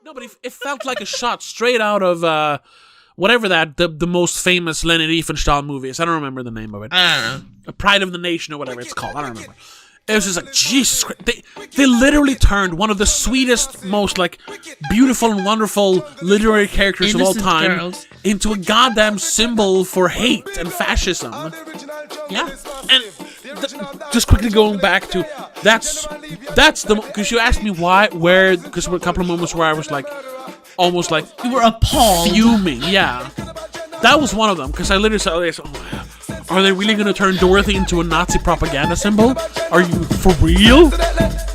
No, but it felt like a shot straight out of whatever the most famous Lenny Riefenstahl movie is. I don't remember the name of it. I don't know. A Pride of the Nation or whatever it's called. I don't remember. It was just like, Jesus Christ. They literally turned one of the sweetest, most like beautiful and wonderful literary characters of all time into a goddamn symbol for hate and fascism. Yeah. And just quickly going back to that's the, because you asked me where, because there were a couple of moments where I was like, almost like You were appalled. fuming. Yeah, that was one of them, because I literally said, oh, are they really going to turn Dorothy into a Nazi propaganda symbol? Are you for real?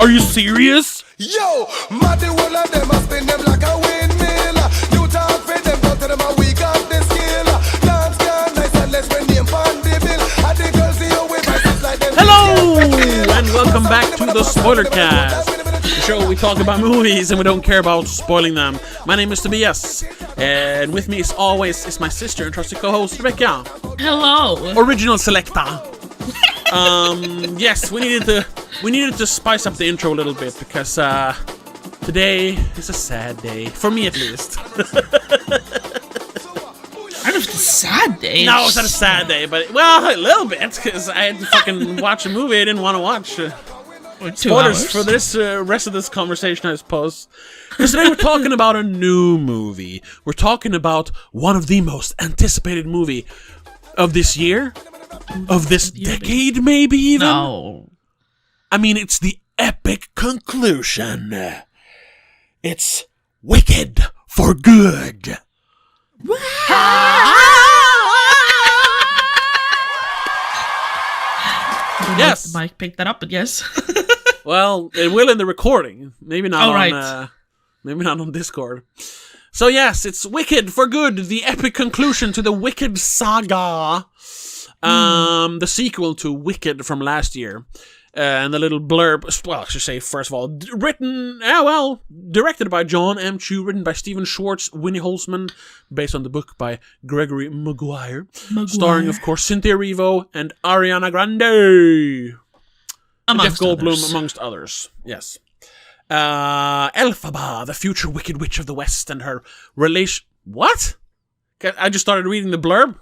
Are you serious? Yo, Matty, one of them, I spin them like a windmill. You talk for them, go to them, a week off the skill. Dance can nice and less when name on the bill. And the girls see you with my like them. Hello, and welcome back to the spoilerCast, the show where we talk about movies and we don't care about spoiling them. My name is Tobias, and with me as always is my sister and trusted co-host Rebecca. Hello. Original selector. Yes, we needed to spice up the intro a little bit because today is a sad day for me, at least. I don't know if it's a sad day. No, it's not a sad day, but well, a little bit, because I had to fucking watch a movie I didn't want to watch. For 2 Spoilers hours. for this rest of this conversation, I suppose. Because today we're talking about a new movie. We're talking about one of the most anticipated movie of this year, of this decade, maybe even. No. I mean, it's the epic conclusion. It's Wicked for Good. Yes. The mic picked that up, but yes. Well, it will in the recording. Maybe not Oh, on right. maybe not on Discord. So yes, it's Wicked for Good, the epic conclusion to the Wicked saga. The sequel to Wicked from last year. And the little blurb, well, I should say, first of all, directed by John M. Chu, written by Stephen Schwartz, Winnie Holzman, based on the book by Gregory Maguire. Starring, of course, Cynthia Erivo and Ariana Grande. Amongst Jeff Goldblum, others. amongst others. Yes. Elphaba, the future Wicked Witch of the West, and her relation... What? I just started reading the blurb.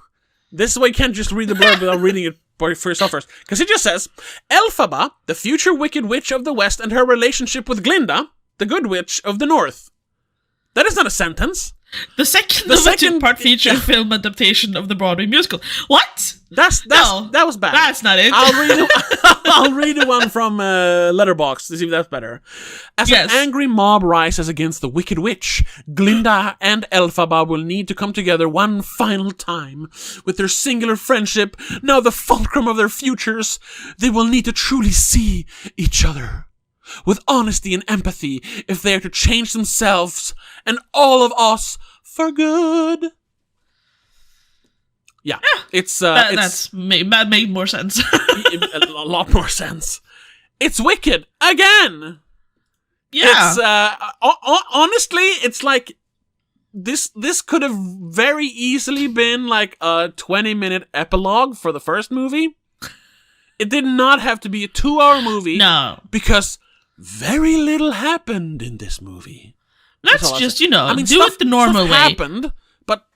This is why you can't just read the blurb without reading it for yourself first. Because it just says, Elphaba, the future Wicked Witch of the West, and her relationship with Glinda, the Good Witch of the North. That is not a sentence. The second part feature film adaptation of the Broadway musical. What? That was bad. That's not it. I'll read the one from Letterboxd to see if that's better. As an angry mob rises against the Wicked Witch, Glinda and Elphaba will need to come together one final time. With their singular friendship, now the fulcrum of their futures, they will need to truly see each other. With honesty and empathy, if they are to change themselves and all of us for good. Yeah, that made more sense. a lot more sense. It's Wicked again. Yeah. It's honestly, it's like this could have very easily been like a 20-minute epilogue for the first movie. It did not have to be a 2-hour movie. No, because very little happened in this movie. let's just do stuff, it the normal way. Happened, but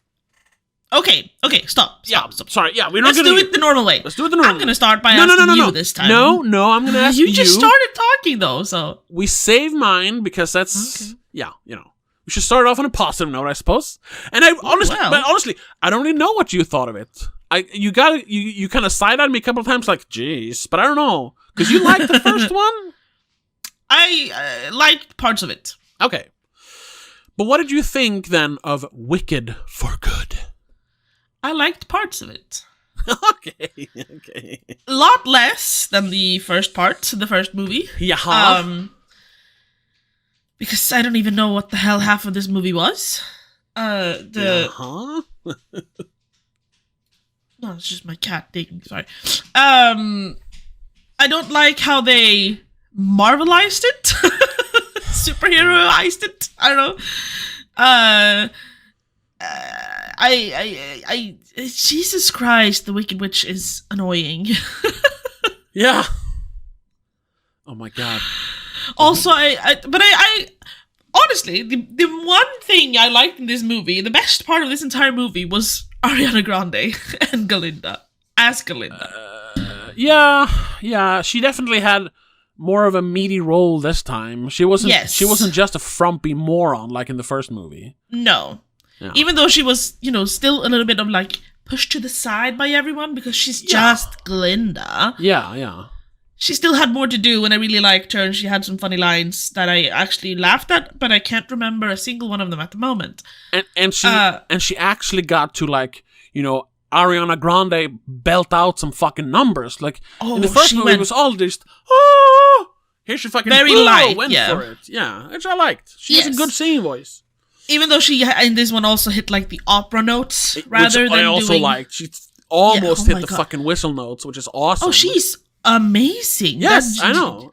Okay, stop. Sorry, yeah, we're not Let's gonna do it the normal way. Let's do it the normal way. I'm gonna start by asking you this time. No, I'm gonna ask you. You just started talking though, so we save mine because that's we should start off on a positive note, I suppose. And honestly, I don't really know what you thought of it. You kind of side-eyed me a couple of times, like, jeez, but I don't know, because you liked the first one. I liked parts of it. Okay, but what did you think then of Wicked for Good? I liked parts of it. Okay. A lot less than the first part, the first movie. Yeah. Because I don't even know what the hell half of this movie was. Uh-huh. No, it's just my cat digging. Sorry. I don't like how they Marvelized it, superheroized it. I don't know. I Jesus Christ, the Wicked Witch is annoying. Yeah. Oh my god. Also, honestly, the one thing I liked in this movie, the best part of this entire movie, was Ariana Grande and Galinda. As Galinda. Yeah, she definitely had more of a meaty role this time. She wasn't just a frumpy moron like in the first movie. No. Yeah. Even though she was, still a little bit of like pushed to the side by everyone because she's just Glinda. Yeah. She still had more to do, and I really liked her, and she had some funny lines that I actually laughed at, but I can't remember a single one of them at the moment. And she actually got to, like, Ariana Grande belt out some fucking numbers. Like, in the first movie, it was all just, here she fucking very light, went for it. Yeah, which I liked. She has a good singing voice. Even though she, in this one, also hit, like, the opera notes, rather than I also doing... liked. She almost hit the fucking whistle notes, which is awesome. Oh, she's amazing. Yes, I know.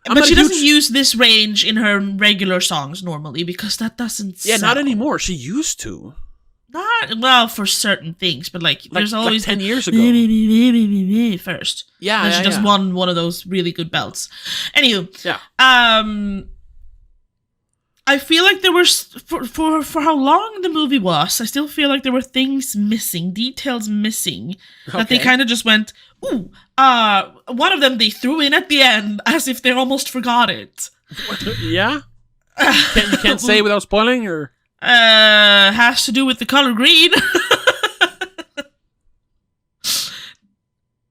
But she doesn't use this range in her regular songs normally, because that doesn't Yeah, not anymore. She used to. Not, well, for certain things, but there's always... 10 years ago. First. Yeah, and she just won one of those really good belts. Anywho. Yeah. I feel like there were, for how long the movie was, I still feel like there were things missing, details missing, that they kind of just went, ooh, one of them they threw in at the end, as if they almost forgot it. Yeah? You can't say without spoiling, or? Has to do with the color green.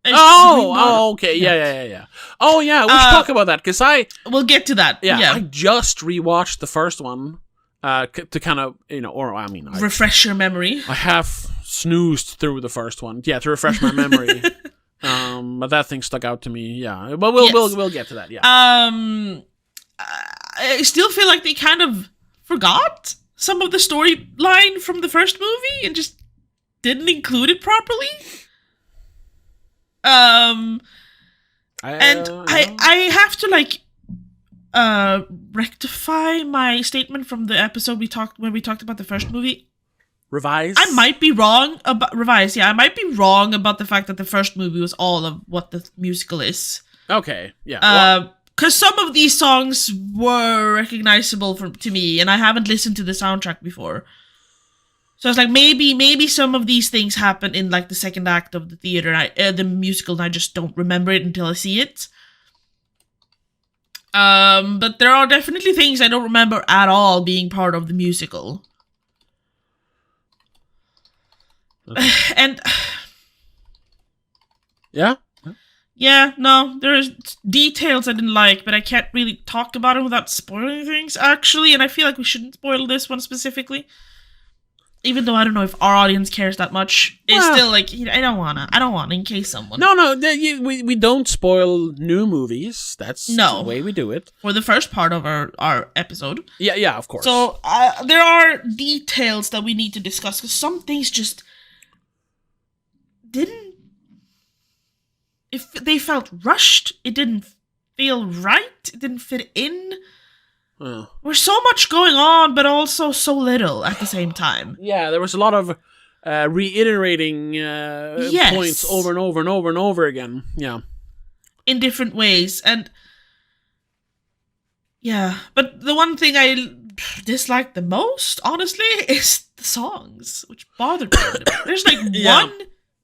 Okay, yeah. Oh, yeah, we should talk about that, because we'll get to that, yeah. I just rewatched the first one, to kind of, refresh your memory. I have snoozed through the first one, to refresh my memory. But that thing stuck out to me, yeah. But we'll get to that, yeah. I still feel like they kind of forgot some of the storyline from the first movie, and just didn't include it properly. I have to rectify my statement from the episode when we talked about the first movie. Revise? I might be wrong about revise. Yeah, I might be wrong about the fact that the first movie was all of what the musical is. Okay, yeah. Because some of these songs were recognizable to me, and I haven't listened to the soundtrack before. So it's like maybe some of these things happen in like the second act of the theater, the musical, and I just don't remember it until I see it. But there are definitely things I don't remember at all being part of the musical. And yeah, no, there's details I didn't like, but I can't really talk about them without spoiling things, actually, and I feel like we shouldn't spoil this one specifically. Even though I don't know if our audience cares that much, it's still like, I don't wanna, in case someone... No, we don't spoil new movies. That's the way we do it. For the first part of our episode. Yeah, of course. So, there are details that we need to discuss, because some things just didn't... If they felt rushed, it didn't feel right, it didn't fit in... There's so much going on, but also so little at the same time. Yeah, there was a lot of reiterating points over and over and over and over again. Yeah. In different ways. And yeah, but the one thing I dislike the most, honestly, is the songs, which bothered me a little bit. There's like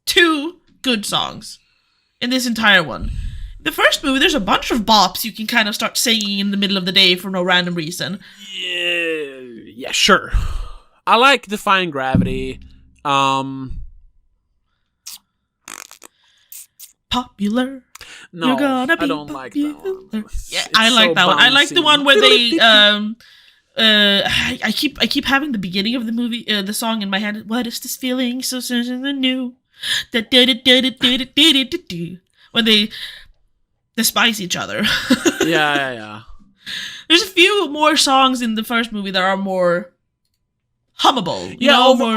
2 good songs in this entire one. The first movie, there's a bunch of bops you can kind of start singing in the middle of the day for no random reason. Yeah, sure. I like Defying Gravity. Popular. No, You're gonna be I don't like that one. Yeah, I like that one. I like the one where they I keep having the beginning of the movie, the song in my head. What is this feeling so certain and new? When they despise each other. Yeah. There's a few more songs in the first movie that are more hummable.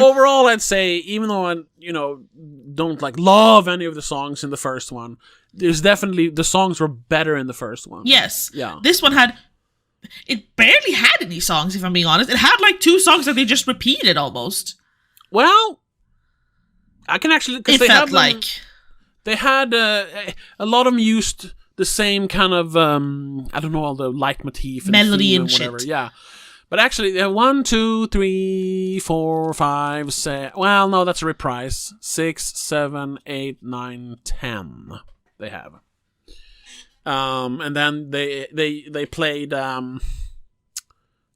Overall, I'd say, even though I, don't love any of the songs in the first one, there's definitely, the songs were better in the first one. Yes. Yeah. This one it barely had any songs, if I'm being honest. It had 2 songs that they just repeated almost. Well, I can actually, because they had a lot of them used the same kind of I don't know, all the leitmotif and melody theme and whatever. shit. Yeah. But actually, 1, 2, 3, 4, 5, 6. Well, no, that's a reprise. 6, 7, 8, 9, 10. They have. And then they played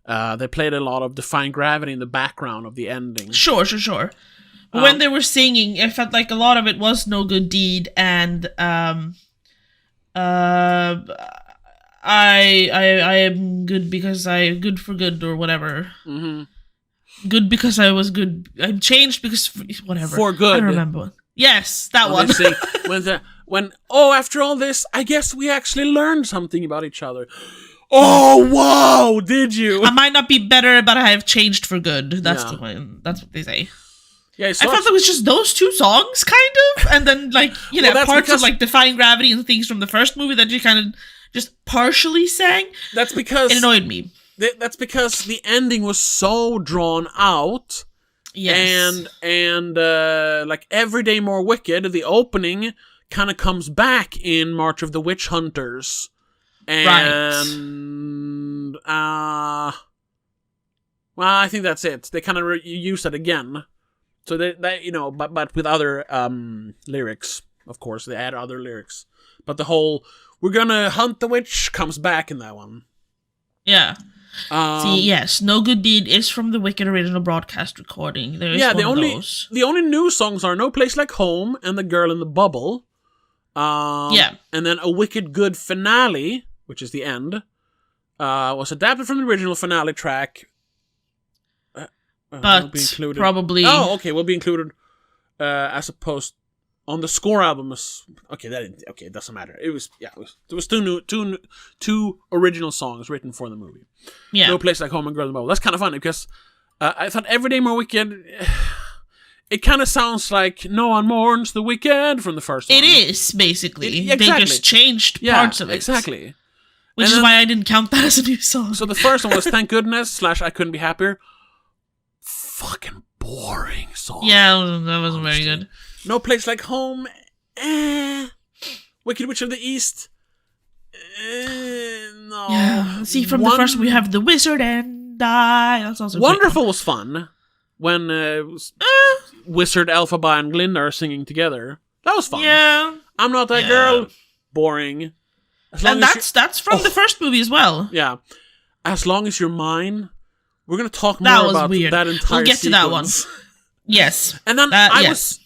they played a lot of Defying Gravity in the background of the ending. Sure. But when they were singing, it felt like a lot of it was No Good Deed and I am good because I good for good or whatever. Mm-hmm. Good because I was good. I'm changed because whatever. For good. I don't remember. Yes, that one. After all this, I guess we actually learned something about each other. Oh, wow, did you? I might not be better, but I have changed for good. That's that's what they say. Yeah, I thought it was just those two songs, kind of, and then parts of Defying Gravity and things from the first movie that you kind of just partially sang. That's because it annoyed me. That's because the ending was so drawn out. Yes. And Every Day More Wicked, the opening kind of comes back in March of the Witch Hunters. And well, I think that's it. They kind of use it again. So they but with other lyrics, of course. They add other lyrics. But the whole "we're gonna hunt the witch" comes back in that one. Yeah. See, yes, No Good Deed is from the Wicked original broadcast recording. There is one of those. The only new songs are No Place Like Home and The Girl in the Bubble. And then A Wicked Good Finale, which is the end, was adapted from the original finale track. But probably... Oh, okay, will be included as opposed on the score album. It doesn't matter. There was two original songs written for the movie. Yeah. No Place Like Home and Girl in the Bubble. That's kind of funny because I thought Every Day More Wicked, it kind of sounds like No One Mourns the Wicked from the first one. It is, basically. Exactly. They just changed parts of it. Exactly. Which is why I didn't count that as a new song. So the first one was Thank Goodness / I Couldn't Be Happier. Fucking boring song. Yeah, that wasn't very good. No Place Like Home. Wicked Witch of the East. No. Yeah. See, from the first we have The Wizard and I. That's also Wonderful was fun. When Wizard, Elphaba, and Glinda are singing together. That was fun. Yeah. I'm Not That Girl. Boring. And that's from the first movie as well. Yeah. As Long As You're Mine. We're going to talk more about that entire We'll get to that one. Yes. And then was...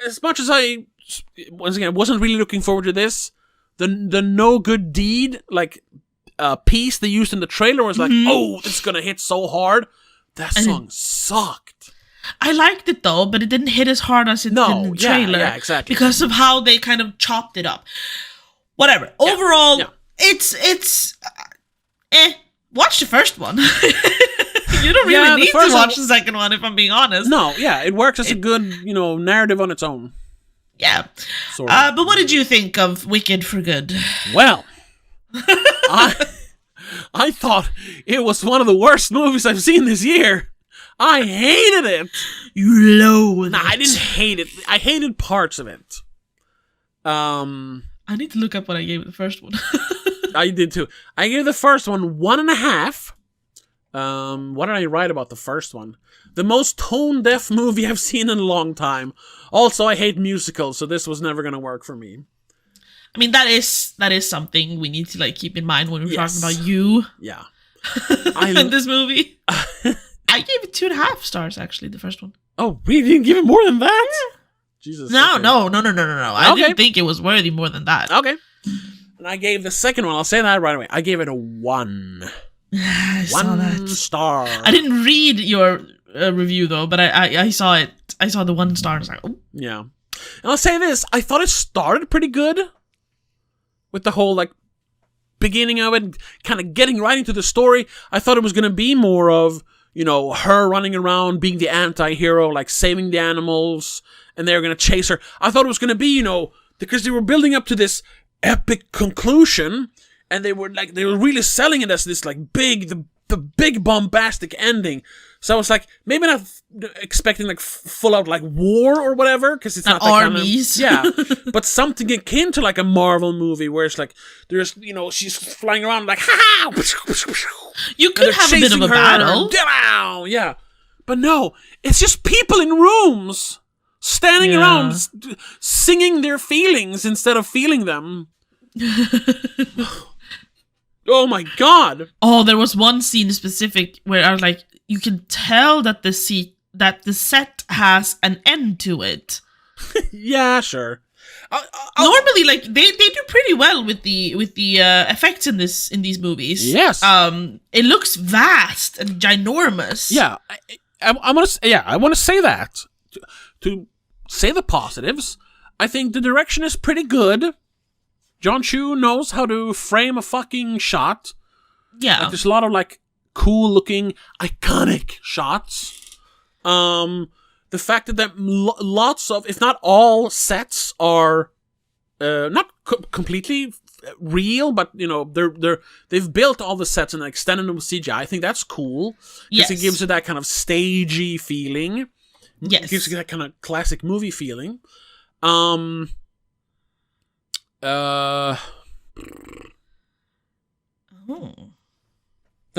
As much as I, once again, wasn't really looking forward to this, the No Good Deed, piece they used in the trailer was like, oh, it's going to hit so hard. That song sucked. I liked it though, but it didn't hit as hard as it did in the trailer. Yeah, exactly. Because of how they kind of chopped it up. Whatever. Yeah. Overall, it's watch the first one. You don't really need to watch the second one, if I'm being honest. No, yeah, it works as a good, narrative on its own. Yeah. But what did you think of Wicked for Good? Well, I thought it was one of the worst movies I've seen this year. I hated it. You loathed it. I didn't hate it. I hated parts of it. I need to look up what I gave the first one. I did too. I gave the first one 1.5. What did I write about the first one? The most tone-deaf movie I've seen in a long time. Also, I hate musicals, so this was never gonna work for me. I mean, that is something we need to keep in mind when we're talking about you. Yeah. And this movie. I gave it 2.5 stars, actually, the first one. Oh, we didn't give it more than that? Yeah. Jesus. No. I didn't think it was worthy more than that. Okay. And I gave the second one, I'll say that right away, I gave it a 1. I saw that. 1 star. I didn't read your review though, but I saw it. I saw the 1 star and I was like, oh. Yeah. And I'll say this, I thought it started pretty good. With the whole, beginning of it, kind of getting right into the story. I thought it was going to be more of, her running around, being the anti-hero, saving the animals, and they were going to chase her. I thought it was going to be, because they were building up to this epic conclusion, and they were really selling it as this, the big bombastic ending. So I was like, maybe not expecting like full out like war or whatever, because it's not that armies. Kind of, yeah, but something akin to like a Marvel movie where it's like there's she's flying around like ha. You could have a bit of a battle. Yeah, but no, it's just people in rooms standing around singing their feelings instead of feeling them. Oh my god! Oh, there was one scene specific where I was like, you can tell that the set has an end to it. Yeah, sure. Normally, like they do pretty well with the effects in these movies. Yes. It looks vast and ginormous. Yeah, I want to say that to say the positives. I think the direction is pretty good. John Chu knows how to frame a fucking shot. Yeah. Like, there's a lot of like cool looking iconic shots. The fact that lots of, if not all, sets are not completely real, but they've built all the sets and extended them with CGI. I think that's cool because it gives it that kind of stagey feeling. Yes, it gives it that kind of classic movie feeling. The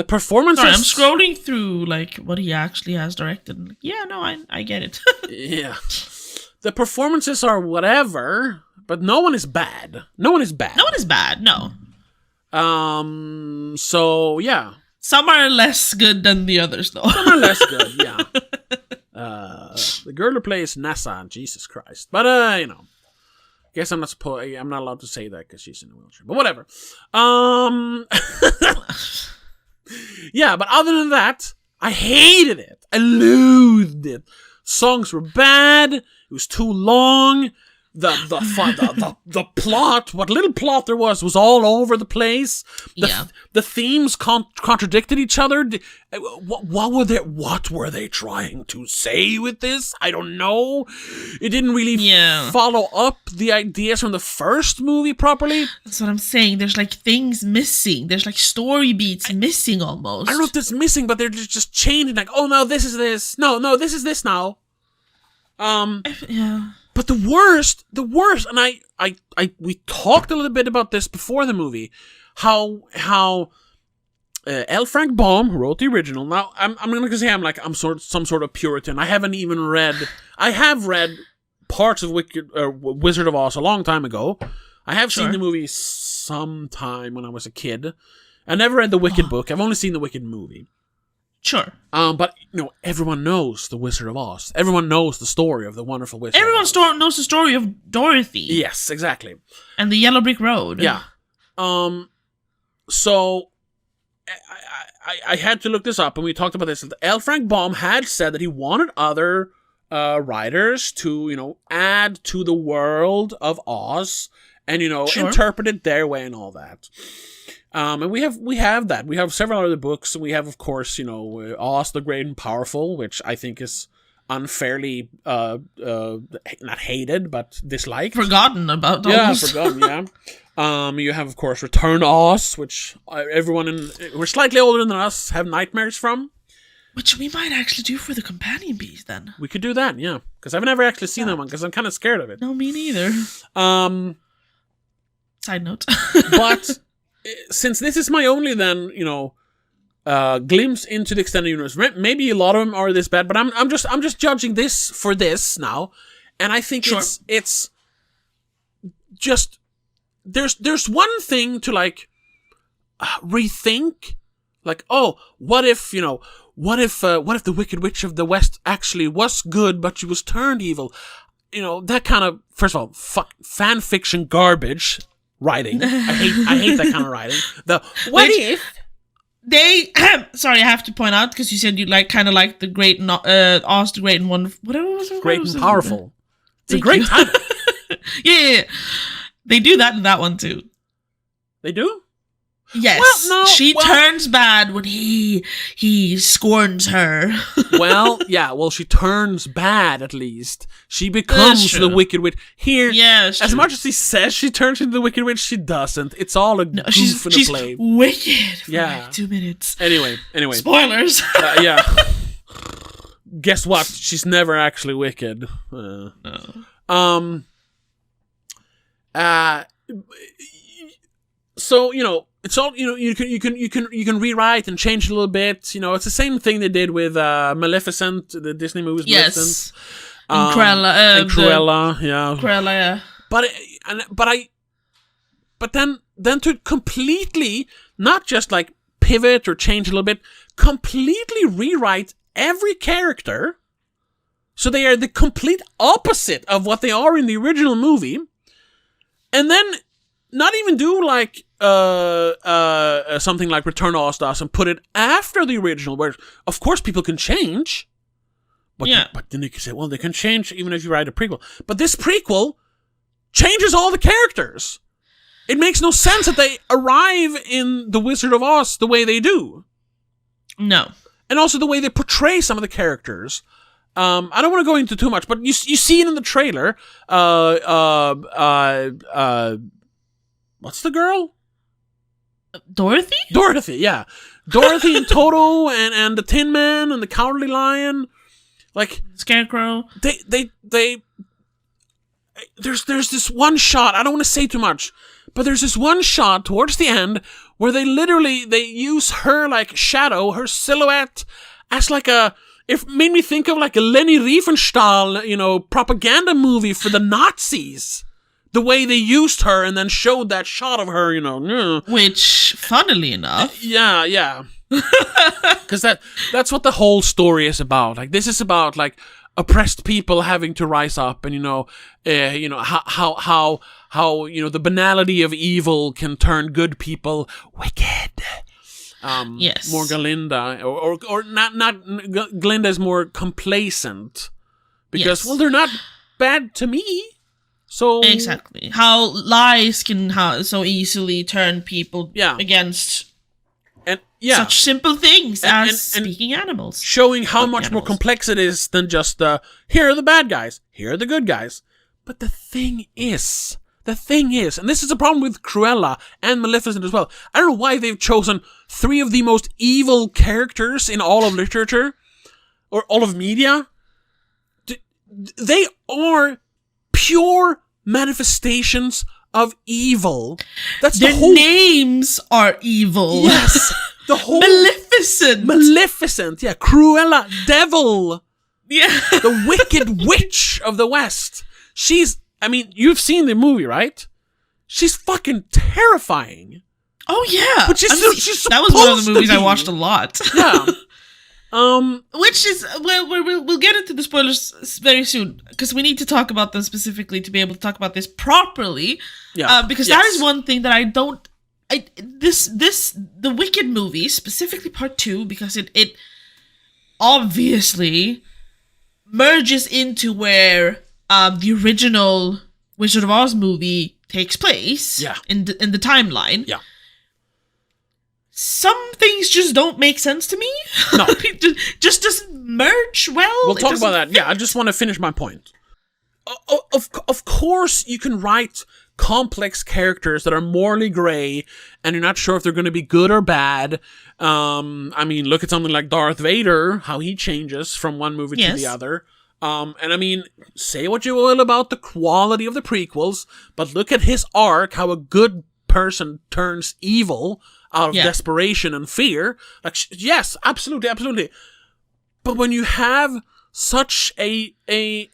performances. Sorry, I'm scrolling through like what he actually has directed. Yeah, no, I get it. Yeah, the performances are whatever, but no one is bad. No one is bad. No. So yeah, some are less good than the others, though. Some are less good. Yeah. The girl who plays Nessa, Jesus Christ. But guess I'm not allowed to say that because she's in a wheelchair. But whatever. Yeah, but other than that, I hated it. I loathed it. Songs were bad. It was too long. The plot, what little plot there was all over the place. The themes contradicted each other. What were they trying to say with this? I don't know. It didn't really follow up the ideas from the first movie properly. That's what I'm saying. There's like things missing. There's like story beats missing almost. I don't know if it's missing, but they're just changing. Like, oh no, this is this. No, this is this now. Yeah. But the worst, and we talked a little bit about this before the movie, how L. Frank Baum, who wrote the original. Now I'm gonna say I'm some sort of Puritan. I have read parts of Wizard of Oz a long time ago. I have seen the movie sometime when I was a kid. I never read the Wicked book. I've only seen the Wicked movie. Sure. But everyone knows the Wizard of Oz. Everyone knows the story of the wonderful Wizard. Everyone knows the story of Dorothy. Yes, exactly. And the Yellow Brick Road. Yeah. So I had to look this up, and we talked about this. L. Frank Baum had said that he wanted other writers to add to the world of Oz and interpret it their way and all that. And we have that. We have several other books. We have, of course, Oz the Great and Powerful, which I think is unfairly not hated but disliked. Forgotten about. Yeah, forgotten. Yeah. You have, of course, Return to Oz, which everyone who are slightly older than us have nightmares from. Which we might actually do for the companion piece then. We could do that, yeah, because I've never actually seen that one because I'm kind of scared of it. No, me neither. Side note, but. Since this is my only glimpse into the extended universe, maybe a lot of them are this bad, but I'm just judging this for this now, and I think it's just there's one thing to rethink, like, oh, what if the Wicked Witch of the West actually was good, but she was turned evil, that kind of, first of all, fan fiction garbage. Writing. I hate that kind of writing. If they sorry, I have to point out because you said you kind of like the Great Oz the Great and Wonderful, whatever was it? Great and Powerful. It's a great title. Yeah. They do that in that one too. They do? Yes, she turns bad when he scorns her. She turns bad at least. She becomes the Wicked Witch. Here, as much as he says she turns into the Wicked Witch, she doesn't. It's all a goof in a play. She's wicked for like 2 minutes. Anyway. Spoilers. Guess what? She's never actually wicked. No. So, it's all, you can rewrite and change a little bit. It's the same thing they did with Maleficent, the Disney movies. Yes. And Cruella. Cruella, yeah. But then to completely, not just like pivot or change a little bit, completely rewrite every character so they are the complete opposite of what they are in the original movie, and then not even do like something like Return to Oz does and put it after the original, where of course people can change, but then you can say, well, they can change even if you write a prequel. But this prequel changes all the characters. It makes no sense that they arrive in The Wizard of Oz the way they do. No. And also the way they portray some of the characters. I don't want to go into too much, but you see it in the trailer. What's the girl? Dorothy? Dorothy, yeah. Dorothy and Toto and the Tin Man and the Cowardly Lion. Like Scarecrow. There's this one shot, I don't want to say too much, but there's this one shot towards the end where they use her like shadow, her silhouette, as like it made me think of like a Leni Riefenstahl, propaganda movie for the Nazis. The way they used her and then showed that shot of her, Which, funnily enough... Yeah. Because that's what the whole story is about. Like, this is about, like, oppressed people having to rise up and, how the banality of evil can turn good people wicked. Yes. More Glinda, or not Glinda is more complacent. Because, they're not bad to me. So exactly how lies can so easily turn people against such simple things as speaking animals, showing how much more complex it is than just here are the bad guys, here are the good guys. But the thing is, and this is a problem with Cruella and Maleficent as well. I don't know why they've chosen 3 of the most evil characters in all of literature or all of media. They are pure manifestations of evil. That's their names are evil. Yes, the whole Maleficent. Yeah, Cruella, devil. Yeah, the Wicked Witch of the West. You've seen the movie, right? She's fucking terrifying. Oh yeah, but she's that was one of the movies I watched a lot. Yeah. Which is we'll get into the spoilers very soon because we need to talk about them specifically to be able to talk about this properly. Yeah, because that is one thing that I don't. The Wicked movie, specifically Part 2, because it obviously merges into where the original Wizard of Oz movie takes place. Yeah. In the timeline. Yeah. Some things just don't make sense to me. No. It just doesn't merge well. We'll talk about that. Yeah, I just want to finish my point. Of course, you can write complex characters that are morally gray, and you're not sure if they're going to be good or bad. Look at something like Darth Vader, how he changes from one movie to the other. Say what you will about the quality of the prequels, but look at his arc, how a good person turns evil out of desperation and fear. Like, yes, absolutely. But when you have such a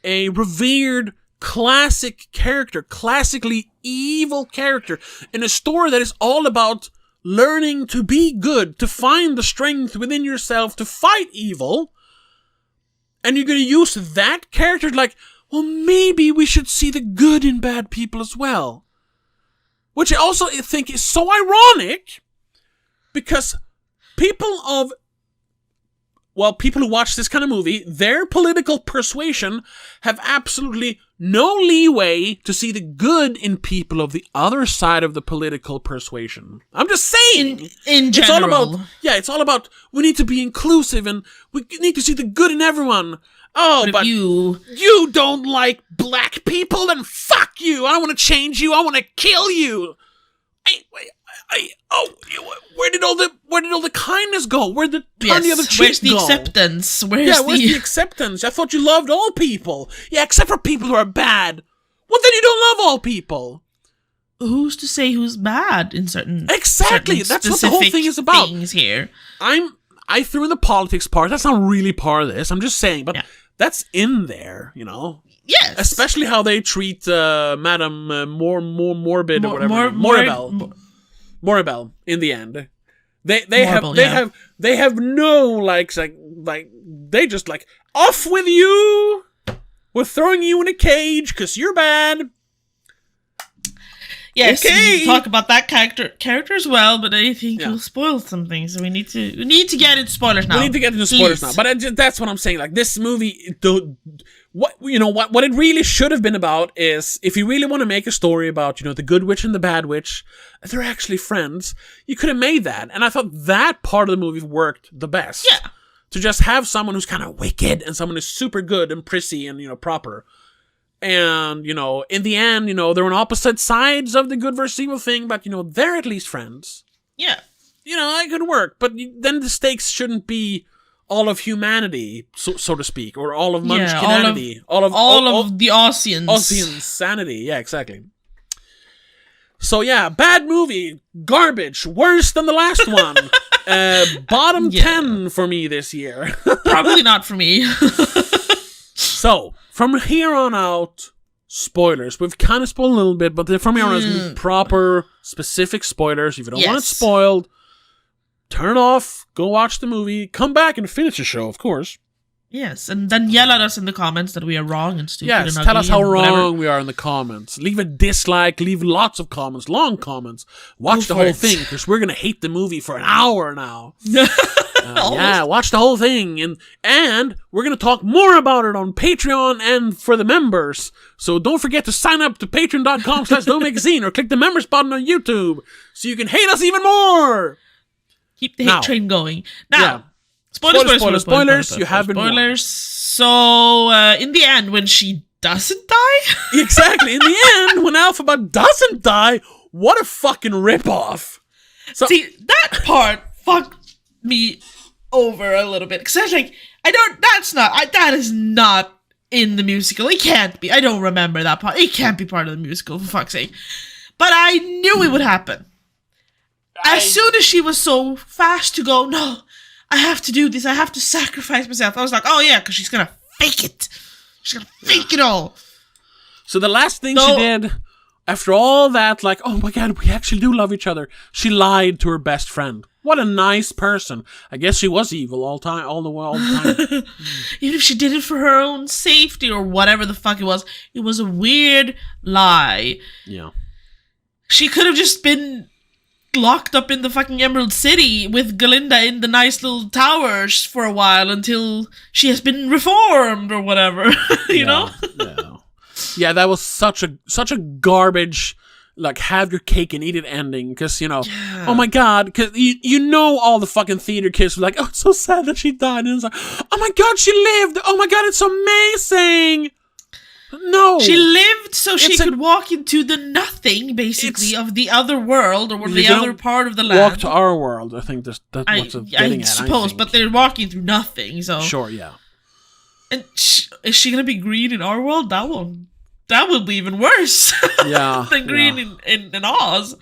revered classic character, classically evil character, in a story that is all about learning to be good, to find the strength within yourself to fight evil, and you're going to use that character like, well, maybe we should see the good in bad people as well. Which I also think is so ironic, because people of well, people who watch this kind of movie, their political persuasion have absolutely no leeway to see the good in people of the other side of the political persuasion. I'm just saying. In general. It's all about we need to be inclusive and we need to see the good in everyone. Oh, but you don't like black people? Then fuck you. I want to change you. I want to kill you. Where did all the kindness go? Where did the other cheek where's the go? acceptance? Where's the acceptance? I thought you loved all people. Yeah, except for people who are bad. Well, then you don't love all people. Who's to say who's bad in certain exactly? Certain That's what the whole thing is about. Things here. I threw in the politics part. That's not really part of this. I'm just saying, but that's in there, you know. Yes. Especially how they treat Madame Morbid or whatever. Morabelle in the end. They have no like they just like off with you. We're throwing you in a cage because you're bad. Yes, we talk about that character as well, but I think we'll spoil something, so we need to get into spoilers now. We need to get into spoilers now, but that's what I'm saying. Like this movie, what it really should have been about is if you really want to make a story about the good witch and the bad witch, they're actually friends. You could have made that, and I thought that part of the movie worked the best. Yeah, to just have someone who's kind of wicked and someone who's super good and prissy and proper. And, in the end, they're on opposite sides of the good versus evil thing, but, they're at least friends. Yeah. It could work, but then the stakes shouldn't be all of humanity, so to speak, or all of Munchkinanity. All of the Ossians. Ossian sanity, yeah, exactly. So, bad movie, garbage, worse than the last one. Bottom 10 for me this year. Probably not for me. So, from here on out, spoilers. We've kind of spoiled a little bit, but from here on out, it's going to be proper, specific spoilers. If you don't want it spoiled, turn it off, go watch the movie, come back and finish the show, of course. Yes, and then yell at us in the comments that we are wrong and stupid and ugly. Tell us how wrong we are in the comments. Leave a dislike, leave lots of comments, long comments. Watch the whole thing, because we're going to hate the movie for an hour now. Watch the whole thing. And we're going to talk more about it on Patreon and for the members. So don't forget to sign up to patreon.com/domagazine or click the members button on YouTube so you can hate us even more. Keep the hate train going. Now, spoilers. You have been spoilers. So, in the end, when she doesn't die? Exactly. In the end, when Alphaba doesn't die, what a fucking ripoff. So, see, that part fucked me over a little bit. Because I was like, that is not in the musical. It can't be. I don't remember that part. It can't be part of the musical, for fuck's sake. But I knew it would happen. As soon as she was so fast to go, no, I have to do this. I have to sacrifice myself. I was like, oh yeah, because she's going to fake it. She's going to fake it all. So the last thing she did, after all that, like, oh my god, we actually do love each other, she lied to her best friend. What a nice person. I guess she was evil all the time. Even if she did it for her own safety or whatever the fuck it was a weird lie. Yeah. She could have just been locked up in the fucking Emerald City with Galinda in the nice little towers for a while until she has been reformed or whatever, you know? Yeah, that was such a garbage, like, have your cake and eat it ending, because, oh my god, because all the fucking theater kids were like, oh, it's so sad that she died, and it's like, oh my god, she lived, oh my god, it's amazing. No. She lived so she could walk into the nothing, basically, of the other world, or the other part of the land. Walk to our world, I think that's what it's getting at. I suppose, but they're walking through nothing, so... Sure, yeah. And is she gonna be green in our world? That will be even worse than green in Oz.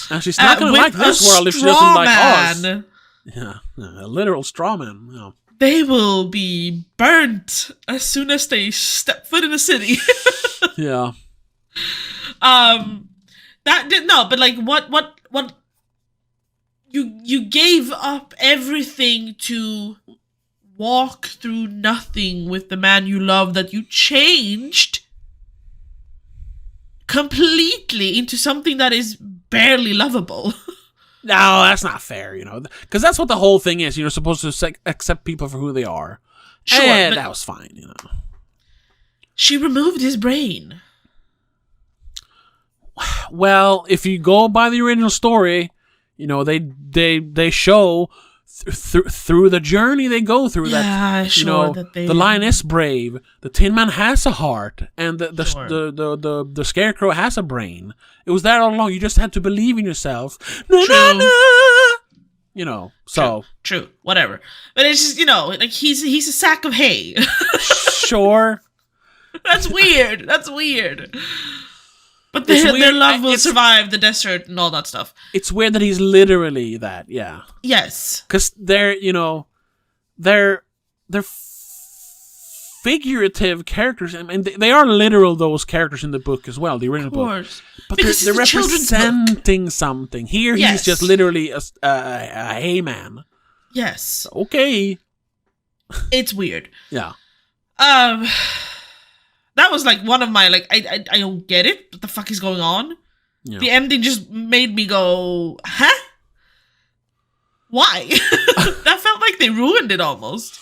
And she's not gonna like this world if she doesn't like Oz. Yeah, a literal straw man, yeah. They will be burnt as soon as they step foot in the city. Yeah. But like what you gave up everything to walk through nothing with the man you love that you changed completely into something that is barely lovable. No, that's not fair, because that's what the whole thing is. You're supposed to accept people for who they are. Sure, and that was fine, She removed his brain. Well, if you go by the original story, they show through the journey they go through that the lion is brave, the Tin Man has a heart, and the Scarecrow has a brain. It was there all along. You just had to believe in yourself. So true, whatever. But it's just like he's a sack of hay. Sure. That's weird. But their love will survive the desert and all that stuff. It's weird that he's literally that, yeah. Yes. Because they're figurative characters. I mean, they are literal, those characters in the book as well, the original book. But they're representing something. Here, he's just literally a hayman. Yes. Okay. It's weird. Yeah. That was like one of my I don't get it. What the fuck is going on? Yeah. The ending just made me go, huh? Why? That felt like they ruined it almost.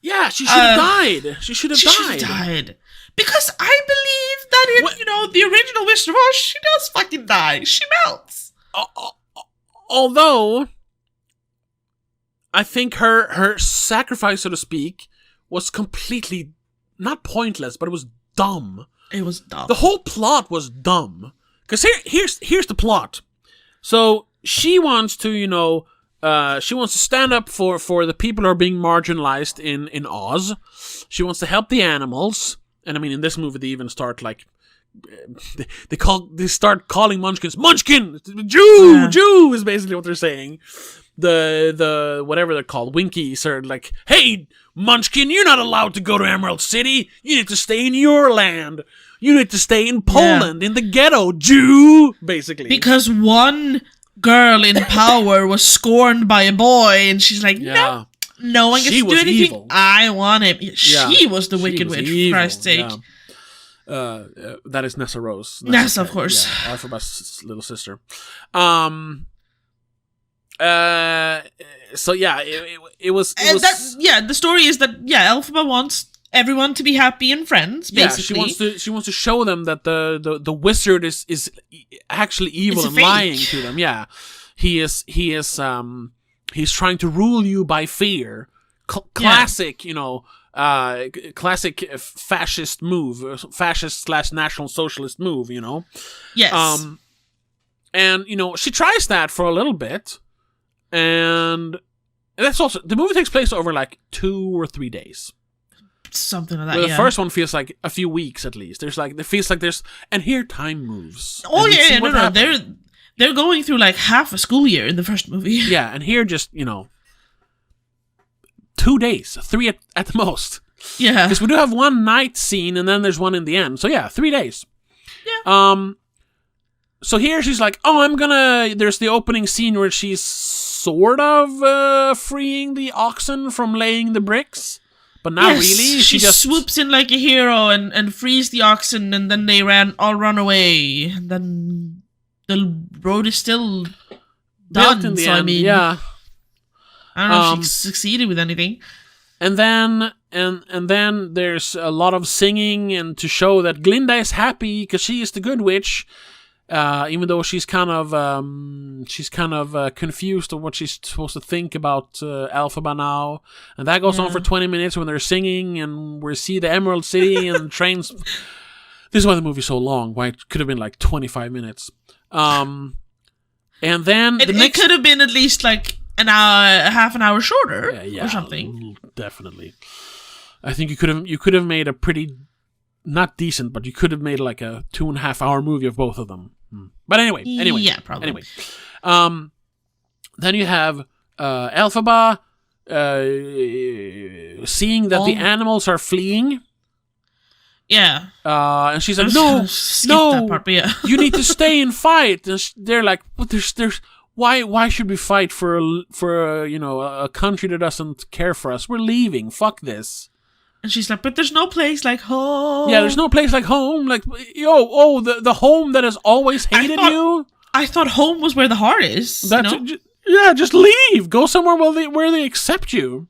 Yeah, she should have died. She should have died. Because I believe that in the original Wizard of Oz, she does fucking die. She melts. Although I think her sacrifice, so to speak, was completely not pointless, but it was dumb. It was dumb. The whole plot was dumb. Because here's the plot. So she wants to, stand up for the people who are being marginalized in Oz. She wants to help the animals. And I mean, in this movie, they even start they start calling Munchkins, Munchkin! Jew is basically what they're saying. The whatever they're called, Winkies, are like, hey, Munchkin, you're not allowed to go to Emerald City. You need to stay in your land. You need to stay in Poland, in the ghetto, Jew, basically. Because one girl in power was scorned by a boy, and she's like, no one gets to do anything. Evil. I want him. She was the Wicked Witch, for Christ's sake. Yeah. That is Nessa Rose. Nessa, of course. Yeah, Alphaba's little sister. So yeah, it was. The story is that Elphaba wants everyone to be happy and friends. Basically, she wants to show them that the wizard is actually evil and lying to them. Yeah, he's trying to rule you by fear. Classic, classic fascist move, fascist/National Socialist move. Yes. And she tries that for a little bit. And that's also, the movie takes place over 2 or 3 days. Something like that, The first one feels like a few weeks at least. It feels like there's, and here time moves. Oh yeah, no, they're going through half a school year in the first movie. Yeah, and here just, 2 days, 3 at the most. Yeah. Because we do have one night scene and then there's one in the end. So yeah, 3 days. Yeah. So here she's like, there's the opening scene where she's sort of freeing the oxen from laying the bricks, but not really. She just swoops in like a hero and frees the oxen, and then they all run away. And then the road is still done. In the end, I mean, yeah. I don't know if she succeeded with anything. And then there's a lot of singing, and to show that Glinda is happy because she is the good witch. Even though she's kind of confused of what she's supposed to think about Elphaba now, and that goes on for 20 minutes when they're singing, and we see the Emerald City and trains. This is why the movie's so long. Why it could have been 25 minutes. And then it could have been at least an hour, half an hour shorter, or something. Definitely, I think you could have made a pretty. Not decent, but you could have made a 2.5 hour movie of both of them. But anyway. Yeah, probably. Anyway. Then you have Elphaba seeing that the animals are fleeing. Yeah. And she's like, no, that part, but yeah. You need to stay and fight. And they're like, but there's why should we fight for a country that doesn't care for us? We're leaving. Fuck this. And she's like, but there's no place like home. Yeah, there's no place like home. The home that has always hated you. I thought home was where the heart is. Yeah, just leave. Go somewhere where they accept you.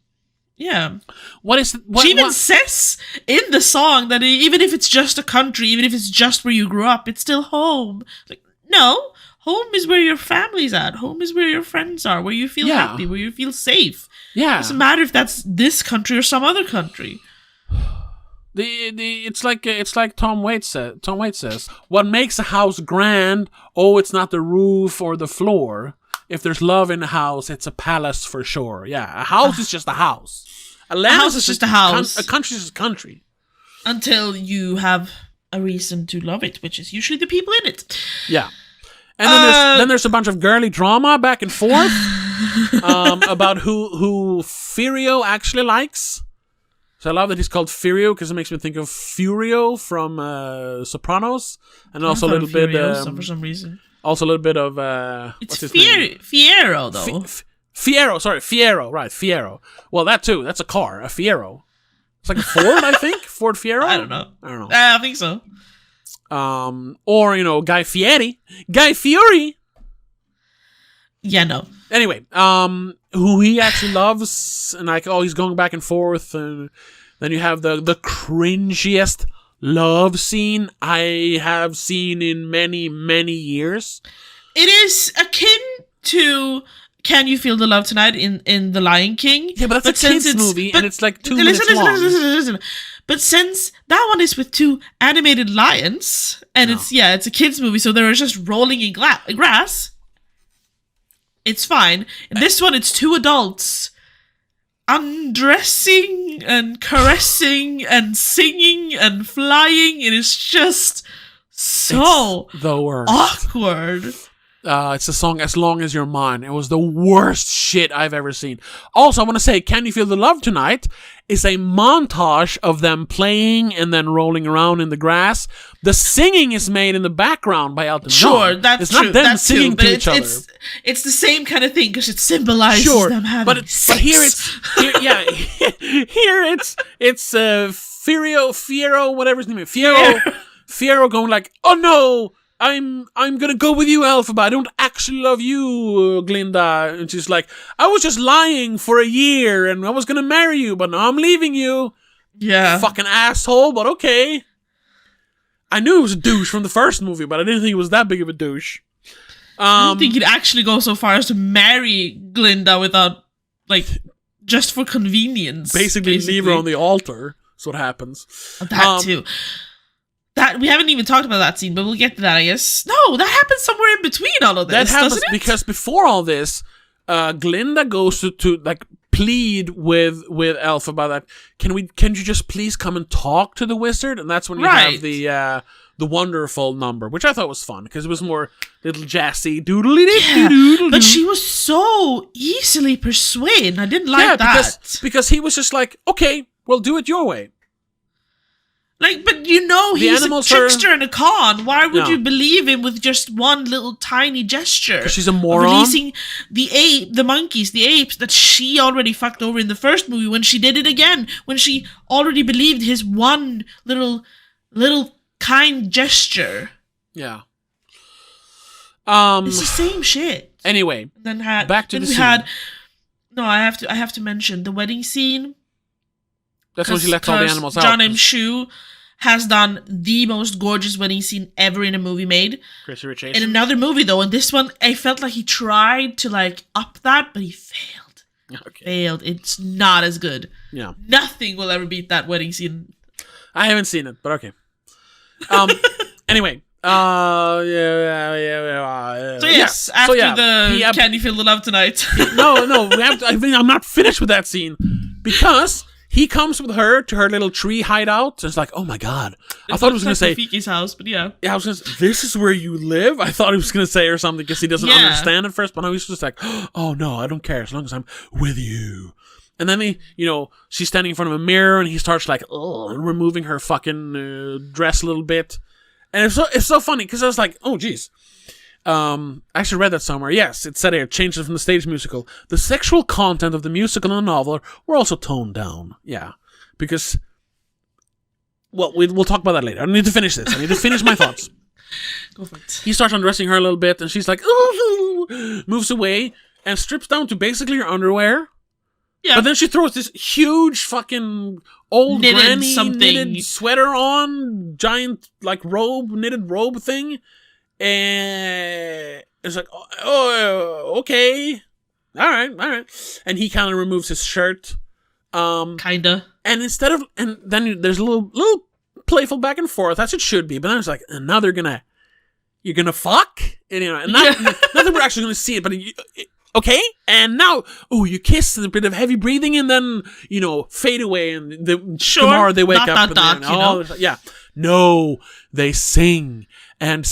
Yeah. She even says in the song that even if it's just a country, even if it's just where you grew up, it's still home. Like, no, home is where your family's at. Home is where your friends are, where you feel happy, where you feel safe. Yeah. It doesn't matter if that's this country or some other country. It's like Tom Waits says, what makes a house grand? Oh, it's not the roof or the floor. If there's love in a house, it's a palace for sure. Yeah, a house is just a house. A house is just a house. A country is just a country. Until you have a reason to love it, which is usually the people in it. Yeah. And then there's a bunch of girly drama back and forth about who Furio actually likes. So I love that he's called Furio because it makes me think of Furio from Sopranos, and also a little bit for some reason. Also a little bit of it's Fiero though. Fiero, sorry, Fiero, right? Fiero. Well, that too. That's a car, a Fiero. It's like a Ford, I think. Ford Fiero. I don't know. I think so. Or Guy Fieri, Guy Fieri. Yeah, no. Anyway, who he actually loves, and he's going back and forth, and then you have the cringiest love scene I have seen in many, many years. It is akin to Can You Feel the Love Tonight in The Lion King. Yeah, but that's a kids movie, and it's like 2 minutes long. Listen. But since that one is with 2 animated lions, and it's a kids movie, so they're just rolling in grass, it's fine. In this one, it's 2 adults undressing and caressing and singing and flying. It is just so the worst. Awkward. It's a song As Long As You're Mine. It was the worst shit I've ever seen. Also, I want to say Can You Feel the Love Tonight is a montage of them playing and then rolling around in the grass. The singing is made in the background by Elton John. Sure, that's it's true. Not them that's singing true, to each other. It's the same kind of thing because it symbolizes them having sex. But here it's Fiero, whatever his name is. Fiero going like, oh no, I'm gonna go with you, Elphaba. I don't actually love you, Glinda. And she's like, I was just lying for a year and I was gonna marry you, but now I'm leaving you. Yeah. Fucking asshole, but okay. I knew he was a douche from the first movie, but I didn't think he was that big of a douche. I don't think he'd actually go so far as to marry Glinda without, just for convenience. Basically. Leave her on the altar. That's what happens. That too. That we haven't even talked about that scene, but we'll get to that, I guess. No, that happens somewhere in between all of this. That happens doesn't it? Because before all this, Glinda goes to plead with Elphaba that can you just please come and talk to the wizard? And that's when you have the wonderful number, which I thought was fun because it was more little jazzy doodly. But she was so easily persuaded. I didn't like that because he was just like, okay, well, do it your way. But he's a trickster and a con. Why would you believe him with just one little tiny gesture? Because she's a moron. Releasing the apes that she already fucked over in the first movie when she did it again. When she already believed his one little kind gesture. Yeah. It's the same shit. Anyway, back to the scene. I have to mention the wedding scene. That's when she lets all the animals out. John M. Chu has done the most gorgeous wedding scene ever in a movie made. Chrissy Rich in another movie, though, in this one, I felt like he tried to up that, but he failed. Okay. Failed. It's not as good. Yeah. Nothing will ever beat that wedding scene. I haven't seen it, but okay. Anyway. So yes, after the Can You Feel the Love Tonight? No, I'm not finished with that scene because he comes with her to her little tree hideout. And it's like, oh my god! I thought he was going to say Rafiki's house, but yeah, I was going to say, this is where you live. I thought he was going to say or something because he doesn't understand at first. But now he's just like, oh no, I don't care as long as I'm with you. And then she's standing in front of a mirror and he starts removing her fucking dress a little bit. And it's so funny because I was like, oh, geez. I actually read that somewhere. Yes, it said here, changes from the stage musical. The sexual content of the musical and the novel were also toned down. Yeah, because, well, we'll talk about that later. I need to finish this. I need to finish my thoughts. Go for it. He starts undressing her a little bit, and she's like, ooh, moves away and strips down to basically her underwear. Yeah. But then she throws this huge fucking old knitted sweater on, giant like knitted robe thing, and it's like, oh, okay, all right, and he kind of removes his shirt, kinda, and then there's a little playful back and forth as it should be, but then it's like, and now you're gonna fuck, and not that we're actually gonna see it, but. Okay, and now, you kiss, and a bit of heavy breathing, and then, fade away, and tomorrow they wake up, No, they sing, and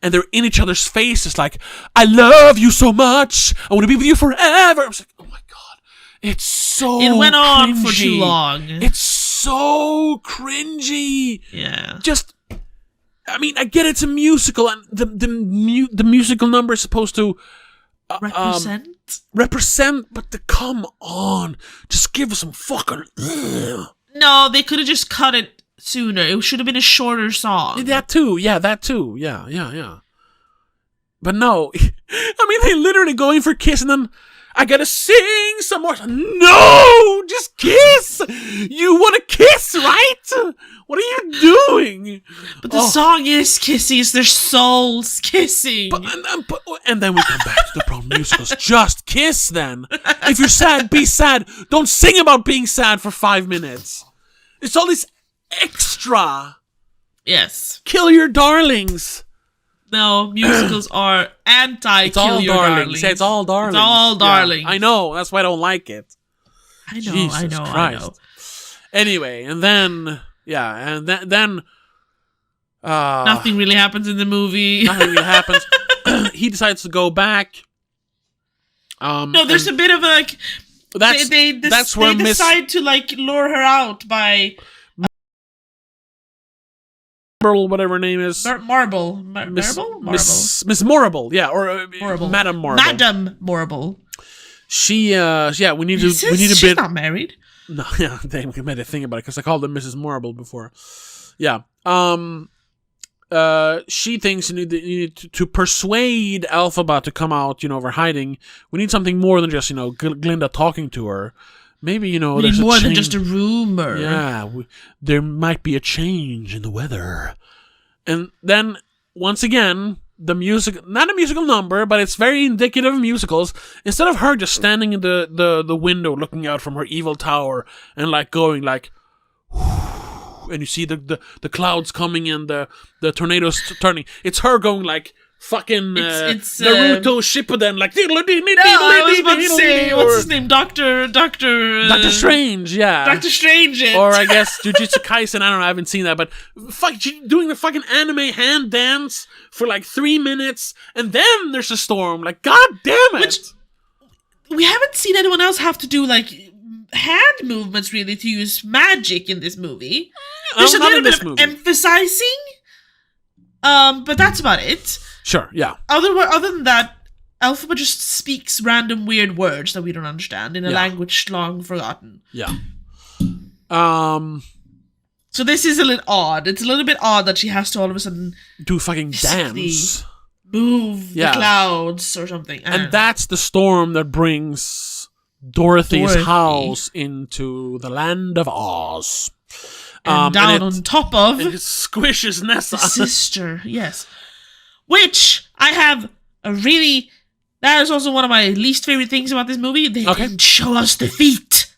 they're in each other's faces, like, I love you so much, I want to be with you forever. I was like, oh my god, it's so It went on cringy. for too long. It's so cringy. Yeah. I get it's a musical, and the musical number is supposed to represent, but come on, just give us some fucking. No, they could have just cut it sooner. It should have been a shorter song. That too, yeah. But no, they literally going for kiss, and then I gotta sing some more. No, just kiss. You want to kiss, right? What are you doing? But the song is kissing. It's their souls kissing. And then we come back to the problem musicals. Just kiss, then. If you're sad, be sad. Don't sing about being sad for 5 minutes. It's all this extra. Yes. Kill your darlings. No, musicals are anti-kill your darlings. It's all darlings. It's all darlings. Yeah, I know. That's why I don't like it. I know. Jesus Christ. I know. Anyway, and then... Yeah, and then nothing really happens in the movie. Nothing really happens. He decides to go back. No, there's a bit of they decide to lure her out by Marble, whatever her name is. Marble. Miss Morrible, yeah, or Madame Morrible. Madame Morrible. She we need a bit. She's not married. No, yeah, they made a thing about it because I called them Mrs. Marble before. Yeah. She thinks you need to persuade Elphaba to come out, over hiding. We need something more than just, Glinda talking to her. Maybe, we need more than just a rumor. Yeah, there might be a change in the weather. And then, once again, the music, not a musical number, but it's very indicative of musicals. Instead of her just standing in the window looking out from her evil tower and going and you see the clouds coming and the tornadoes turning, it's her going fucking it's Naruto Shippuden I was about to say, what's his name? Doctor Strange, yeah. Doctor Strange or I guess Jujutsu Kaisen, I don't know, I haven't seen that, but doing the fucking anime hand dance for 3 minutes, and then there's a storm, god damn it. Which, we haven't seen anyone else have to do hand movements really to use magic in this movie. There's a little bit of emphasizing, but that's about it. Sure, yeah. Other than that, Elphaba just speaks random weird words that we don't understand in a language long forgotten. Yeah. So this is a little odd. It's a little bit odd that she has to all of a sudden do fucking dance, move the clouds or something. And that's the storm that brings Dorothy's house into the land of Oz. And down on top of... It squishes Nessa. The sister, yes. Which, I have a really... That is also one of my least favorite things about this movie. They didn't show us the feet.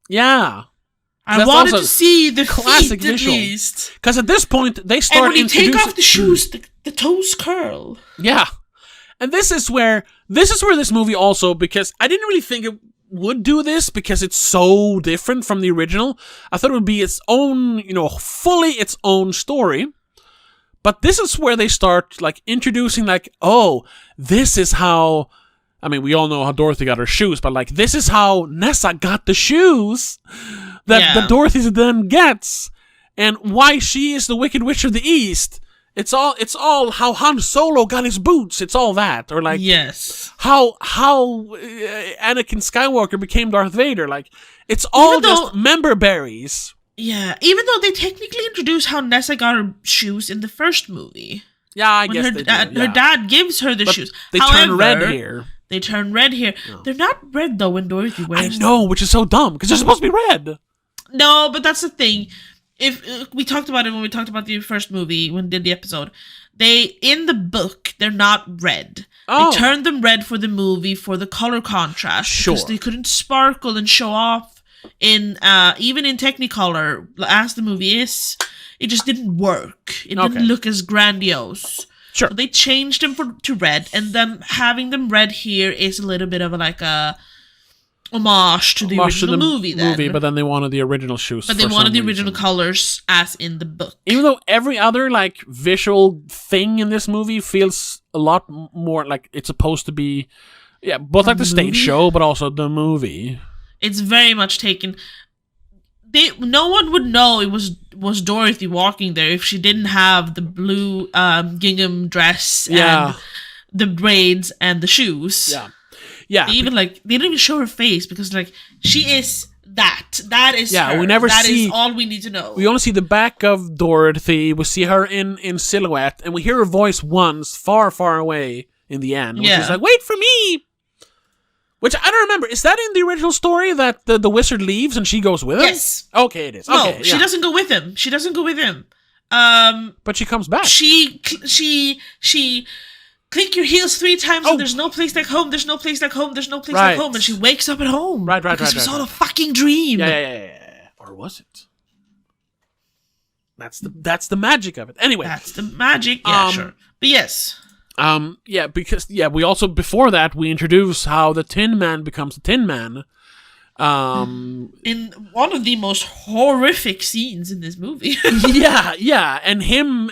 Yeah. I wanted to see the classic feet visual. At least. Because at this point, they start... And when you take off the shoes, the toes curl. Yeah. And this is where this movie also, because I didn't really think it would do this because it's so different from the original. I thought it would be its own, fully its own story. But this is where they start, introducing, this is how... I mean, we all know how Dorothy got her shoes, but, this is how Nessa got the shoes that Dorothy then gets. And why she is the Wicked Witch of the East. It's all how Han Solo got his boots. It's all that. Or, yes. How Anakin Skywalker became Darth Vader. It's all just member berries. Yeah, even though they technically introduced how Nessa got her shoes in the first movie. Yeah, I when guess her dad gives her the shoes. They turn red here. They turn red here. No. They're not red though when Dorothy wears them. I know, which is so dumb because they're supposed to be red. No, but that's the thing. If we talked about it when we talked about the first movie when we did the episode, in the book they're not red. Oh. They turned them red for the movie for the color contrast because they couldn't sparkle and show off in even in Technicolor as the movie is. It just didn't work. It didn't look as grandiose. Sure. So they changed them to red, and then having them red here is a little bit of a homage to the original movie. But then they wanted the original shoes. But they wanted the original colors as in the book. Even though every other visual thing in this movie feels a lot more like it's supposed to be, both like the stage show, but also the movie. It's very much taken. No one would know it was Dorothy walking there if she didn't have the blue gingham dress and the braids and the shoes. Yeah. They didn't even show her face because she is that. That is her. We never see. That is all we need to know. We only see the back of Dorothy. We see her in silhouette, and we hear her voice once, far, far away in the end. Which is wait for me. Which I don't remember. Is that in the original story that the wizard leaves and she goes with him? Yes. Okay, it is. No, okay, she doesn't go with him. But she comes back. She click your heels 3 times and there's no place like home, there's no place like home, there's no place like home, and she wakes up at home. Right. Because it was all a fucking dream. Yeah. Or was it? That's the magic of it. Anyway. That's the magic, sure. But yes. Because we also before that we introduce how the Tin Man becomes the Tin Man. In one of the most horrific scenes in this movie. and him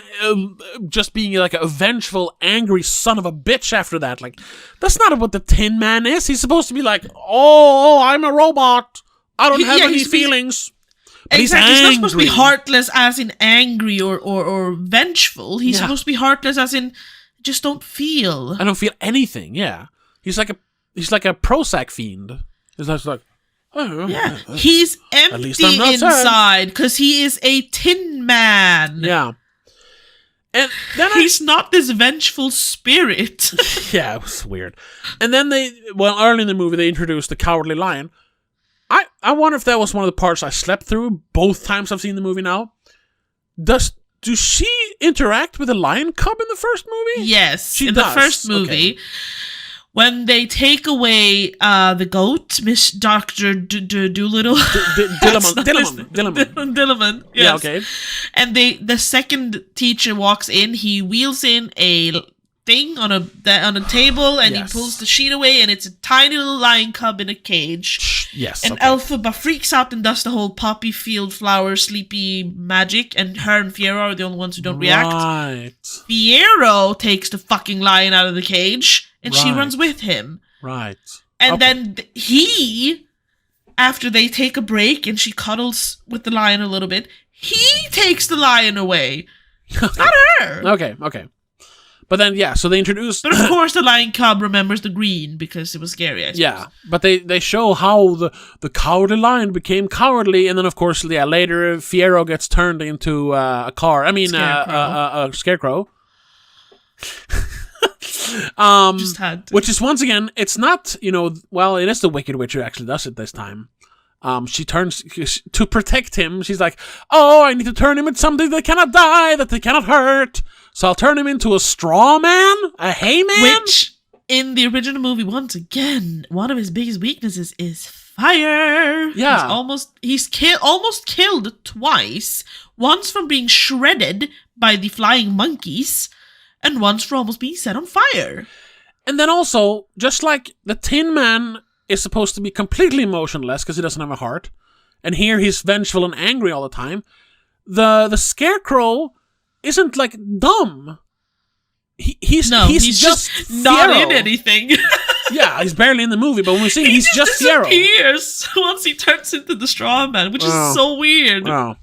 just being a vengeful, angry son of a bitch after that. That's not what the Tin Man is. He's supposed to be I'm a robot. I don't have any feelings. But exactly, he's not supposed to be heartless as in angry or vengeful. He's supposed to be heartless as in just don't feel. I don't feel anything. Yeah, he's like a Prozac fiend. He's he's empty inside because he is a Tin Man. Yeah, and then he's not this vengeful spirit. Yeah, it was weird. And then early in the movie they introduced the Cowardly Lion. I wonder if that was one of the parts I slept through both times I've seen the movie now. Do she interact with a lion cub in the first movie? Yes, in the first movie. Okay. When they take away the goat, Miss Dr. Doolittle. Dillerman. Yes. Yeah, okay. And the second teacher walks in, he wheels in a thing on a table and he pulls the sheet away and it's a tiny little lion cub in a cage. Yes. And Elphaba freaks out and does the whole poppy field flower sleepy magic, and her and Fiero are the only ones who don't react. Right. Fiero takes the fucking lion out of the cage and she runs with him. Right. And then he, after they take a break and she cuddles with the lion a little bit, he takes the lion away. Not her. Okay. But then, so they introduced... But of course the lion cub remembers the green because it was scary, I suppose. Yeah, but they show how the cowardly lion became cowardly, and then, of course, later, Fiero gets turned into a car. I mean, a scarecrow. Just had to. Which is, once again, it's not, it is the Wicked Witch who actually does it this time. She turns to protect him. She's like, I need to turn him into something that cannot die, that they cannot hurt. So I'll turn him into a straw man, a hay man. Which, in the original movie, once again, one of his biggest weaknesses is fire. Yeah, he's almost killed twice. Once from being shredded by the flying monkeys, and once for almost being set on fire. And then also, just like the Tin Man is supposed to be completely emotionless because he doesn't have a heart, and here he's vengeful and angry all the time, the Scarecrow isn't dumb. He's just not in anything. Yeah, he's barely in the movie, but when we see him, he's just Fiero. He disappears once he turns into the straw man, which is so weird. Oh.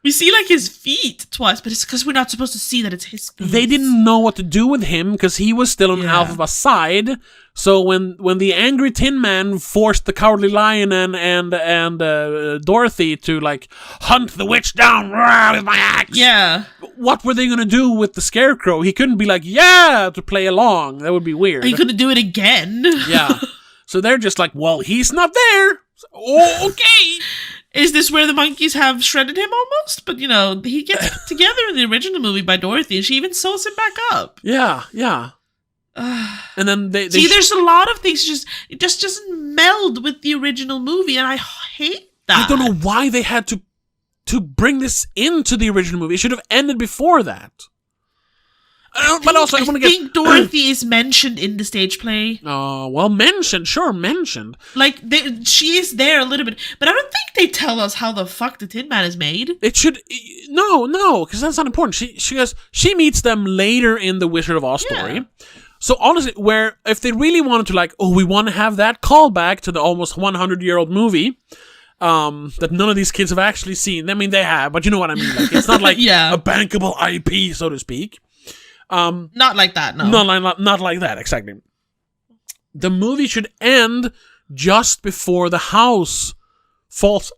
We see his feet twice, but it's because we're not supposed to see that it's his feet. They didn't know what to do with him because he was still on Elphaba's side. So when the angry Tin Man forced the Cowardly Lion and Dorothy to like hunt the witch down with my axe, what were they gonna do with the Scarecrow? He couldn't be like, to play along. That would be weird. He couldn't do it again. Yeah. So they're just like, well, he's not there. Oh, okay. Is this where the monkeys have shredded him almost? But, he gets put together in the original movie by Dorothy, and she even sews him back up. Yeah. And then they see, there's a lot of things, it just doesn't meld with the original movie, and I hate that. I don't know why they had to bring this into the original movie. It should have ended before that. I think Dorothy is mentioned in the stage play. Oh, well, mentioned. Like, she is there a little bit, but I don't think they tell us how the fuck the Tin Man is made. It should... No, because that's not important. She meets them later in the Wizard of Oz story. So, honestly, if they really wanted to, we want to have that callback to the almost 100-year-old movie... that none of these kids have actually seen. I mean, they have, but you know what I mean. Like, it's not like a bankable IP, so to speak. Not like that, no. Not like that, exactly. The movie should end just before the house falls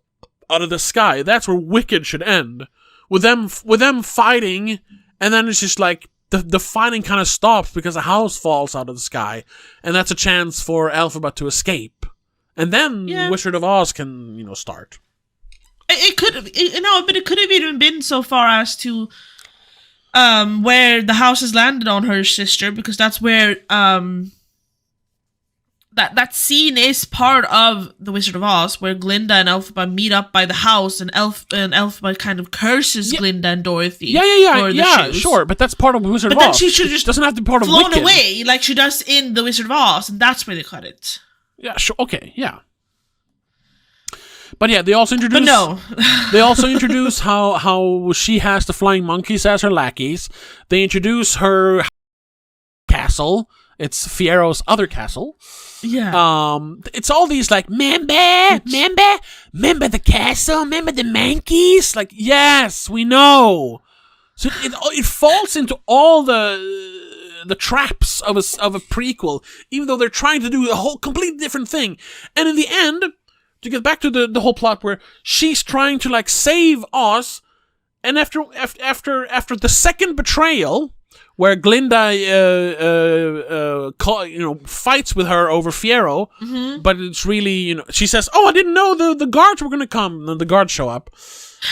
out of the sky. That's where Wicked should end. With them fighting, and then it's just like the fighting kind of stops because the house falls out of the sky, and that's a chance for Elphaba to escape. And then Wizard of Oz can, start. It could have, but it could have even been so far as to where the house has landed on her sister, because that's where that scene is part of the Wizard of Oz, where Glinda and Elphaba meet up by the house, and Elphaba kind of curses Glinda and Dorothy. Yeah, sure, but that's part of the Wizard of Oz. But then she should just doesn't have to be part of flown Wicked. Away like she does in the Wizard of Oz, and that's where they cut it. Yeah, sure. Okay, yeah. But yeah, they also introduce. But no. They also introduce how she has the flying monkeys as her lackeys. They introduce her castle. It's Fiero's other castle. Yeah. It's all these like, remember the castle, remember the monkeys. Like, yes, we know. So it falls into all the traps of a prequel, even though they're trying to do a whole completely different thing. And in the end, to get back to the whole plot where she's trying to like save Oz, and after the second betrayal, where Glinda fights with her over Fiero, but it's really, she says, "Oh, I didn't know the guards were going to come." And then the guards show up.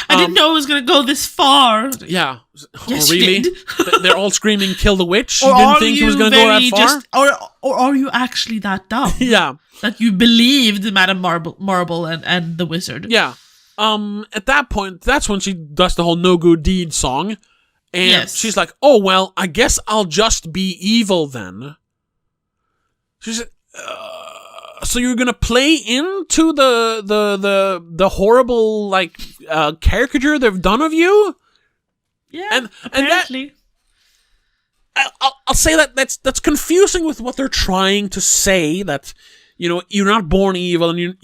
I didn't know it was going to go this far. Yeah. Yes, really? you did. They're all screaming, "Kill the witch." You didn't think it was going to go that far? Or are you actually that dumb? Yeah. That you believed Madame Marble and the wizard? Yeah. At that point, that's when she does the whole "no good deed" song. And she's like, "Oh, well, I guess I'll just be evil then." She's like, so you're gonna play into the horrible like caricature they've done of you? Yeah, and apparently. I'll say that's confusing with what they're trying to say, that you're not born evil, and you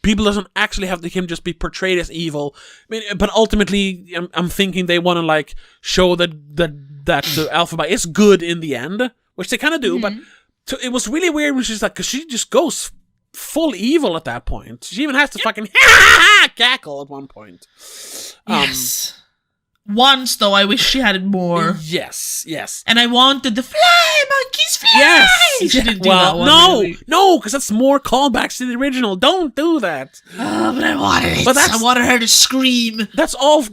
people doesn't actually have him just be portrayed as evil. I mean, but ultimately, I'm thinking they want to like show that Elphaba is good in the end, which they kind of do. But it was really weird when she's like, because she just goes full evil at that point. She even has to fucking cackle at one point. Yes. Once, though, I wish she had it more. Yes. And I wanted the fly, monkeys fly! Yes! She didn't do that one, no, because that's more callbacks to the original. Don't do that. Oh, but I wanted it. I wanted her to scream. That's all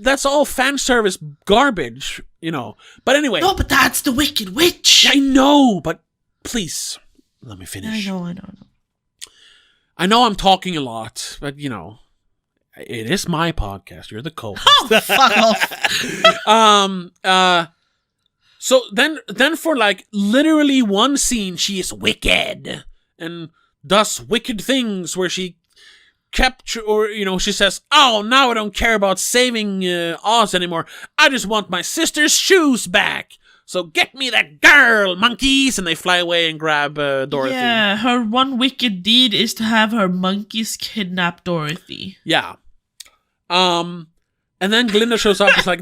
fan service garbage, But anyway. No, but that's the Wicked Witch. I know, but please, let me finish. I know. I know I'm talking a lot, but, it is my podcast. You're the co-host. Oh, fuck off. So then for like literally one scene, she is wicked and does wicked things where she she says, "Oh, now I don't care about saving Oz anymore. I just want my sister's shoes back. So get me that girl, monkeys!" And they fly away and grab Dorothy. Yeah, her one wicked deed is to have her monkeys kidnap Dorothy. Yeah. And then Glinda shows up. It's like,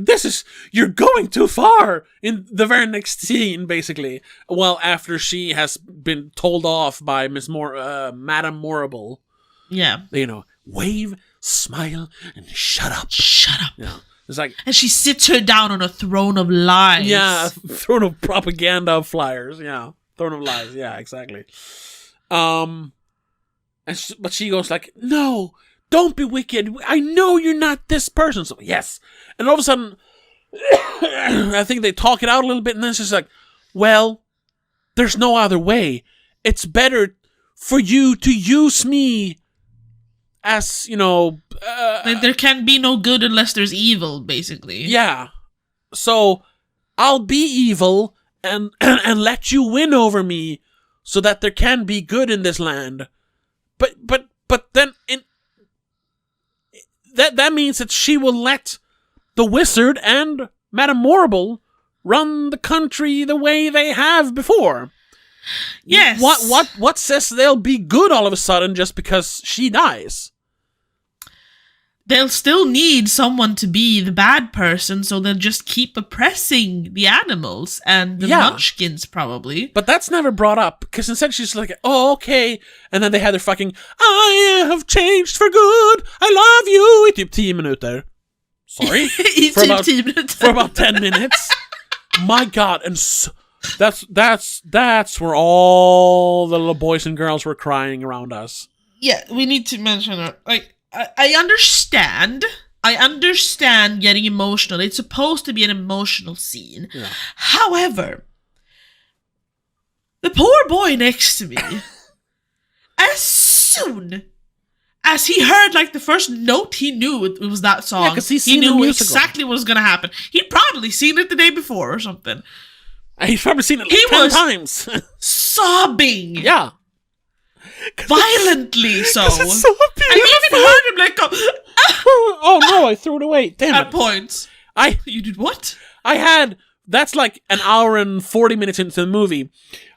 you're going too far in the very next scene, basically. Well, after she has been told off by Madame Morrible. Yeah. Wave, smile, and shut up. Shut up. Yeah. It's like, and she sits her down on a throne of lies. Yeah, throne of propaganda flyers. Yeah, throne of lies. Yeah, exactly. But she goes like, no, don't be wicked. I know you're not this person. So yes. And all of a sudden, I think they talk it out a little bit, and then she's like, well, there's no other way. It's better for you to use me as, like there can be no good unless there's evil, basically. Yeah. So I'll be evil and let you win over me so that there can be good in this land. But then that means that she will let the wizard and Madame Morrible run the country the way they have before. Yes. What says they'll be good all of a sudden just because she dies? They'll still need someone to be the bad person, so they'll just keep oppressing the animals and the munchkins, probably. But that's never brought up, because instead she's like, oh, okay. And then they had their fucking, I have changed for good, I love you, I typ 10 minuter. Sorry? For about 10 minutes. My God, and that's where all the little boys and girls were crying around us. Yeah, we need to mention it. Like, I understand getting emotional. It's supposed to be an emotional scene. Yeah. However, the poor boy next to me, as soon as he heard like the first note, he knew it was that song. Yeah, because he knew exactly what was going to happen. He'd probably seen it the day before or something. He's probably seen it like 10 times. Sobbing. Yeah. Violently so. It's so beautiful. I even heard him like go, oh no, I threw it away. Damn it. At points. You did what? That's like an hour and 40 minutes into the movie.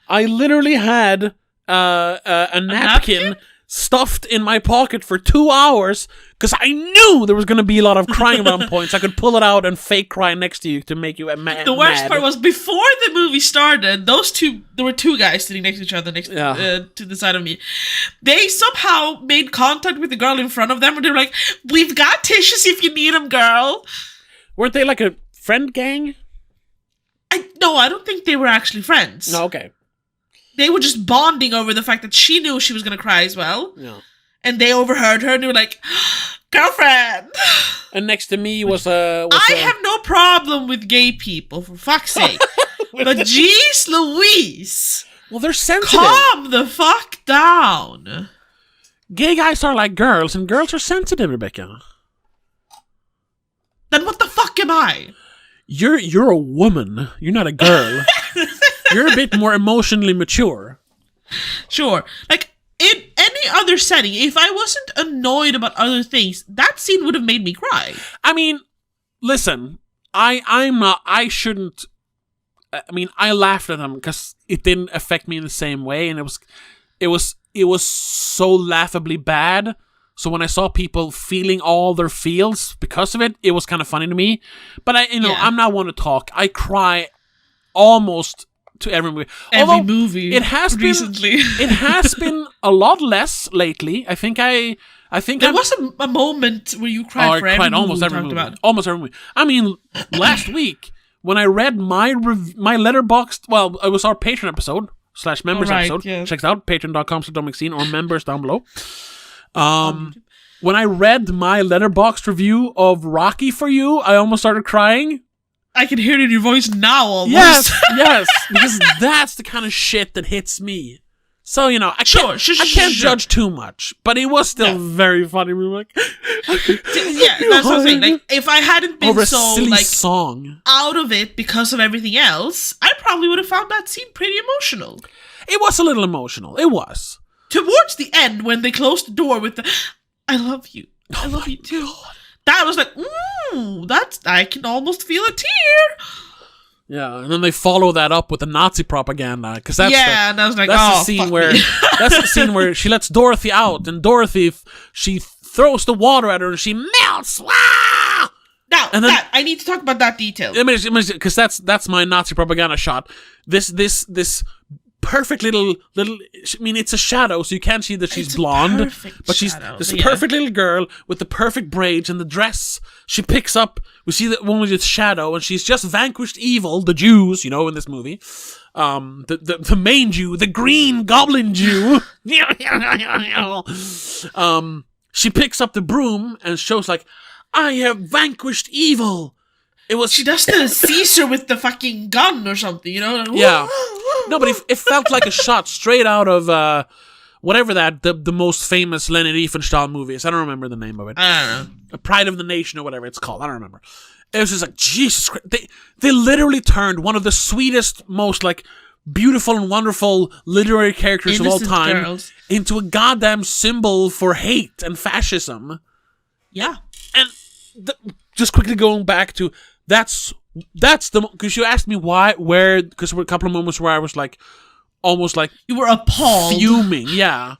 I literally had a napkin stuffed in my pocket for 2 hours because I knew there was going to be a lot of crying around points. I could pull it out and fake cry next to you to make you mad. The worst part was before the movie started, there were two guys sitting next to each other to the side of me. They somehow made contact with the girl in front of them and they were like, we've got tissues if you need them, girl. Weren't they like a friend gang? No, I don't think they were actually friends. No, okay. They were just bonding over the fact that she knew she was going to cry as well. Yeah. And they overheard her and they were like, girlfriend! And next to me was I have no problem with gay people, for fuck's sake. But jeez Louise! Well, they're sensitive. Calm the fuck down. Gay guys are like girls, and girls are sensitive, Rebecca. Then what the fuck am I? You're a woman. You're not a girl. You're a bit more emotionally mature. Sure. Like, in any other setting, if I wasn't annoyed about other things, that scene would have made me cry. I mean, listen, I shouldn't. I mean, I laughed at them because it didn't affect me in the same way, and it was so laughably bad. So when I saw people feeling all their feels because of it, it was kind of funny to me. But I'm not one to talk. I cry almost to every movie. Every movie. It has recently. It has been a lot less lately. I think there was a moment where you cried for every movie almost every movie. About. Almost every movie. I mean, last week when I read my letterboxd, well, it was our Patreon episode / members episode. Yes. Check it out, patreon.com/DomicScene or members down below. When I read my letterboxd review of Rocky for You, I almost started crying. I can hear it in your voice now almost. Yes, because that's the kind of shit that hits me. So, I can't judge too much, but it was still very funny. We were like, that's what I'm saying. Like, if I hadn't been over a so silly song out of it because of everything else, I probably would have found that scene pretty emotional. It was a little emotional. It was. Towards the end, when they closed the door with the, I love you. I love you too. God. That was like, I can almost feel a tear. Yeah, and then they follow that up with the Nazi propaganda, because that's and I was like, that's the scene where that's the scene where she lets Dorothy out, and Dorothy she throws the water at her and she melts. Wow! Now, And then- I need to talk about that detail. Because that's my Nazi propaganda shot. This perfect little. I mean, it's a shadow, so you can't see that she's It's a blonde, perfect but she's shadow, this yeah. perfect little girl with the perfect braids and the dress. She picks up. We see that one with its shadow, and she's just vanquished evil, the Jews, in this movie. The main Jew, the Green Goblin Jew. She picks up the broom and shows like, I have vanquished evil. She does the Caesar with the fucking gun or something, Like, yeah. No, but it felt like a shot straight out of whatever the most famous Leonard Riefenstahl movie is. I don't remember the name of it. I don't know. A Pride of the Nation or whatever it's called. I don't remember. It was just like, Jesus Christ. They literally turned one of the sweetest, most like beautiful and wonderful literary characters Innocent of all time girls. into a goddamn symbol for hate and fascism. Yeah. And just quickly going back to that's the because you asked me where because there were a couple of moments where I was like almost like You were appalled. fuming. Yeah,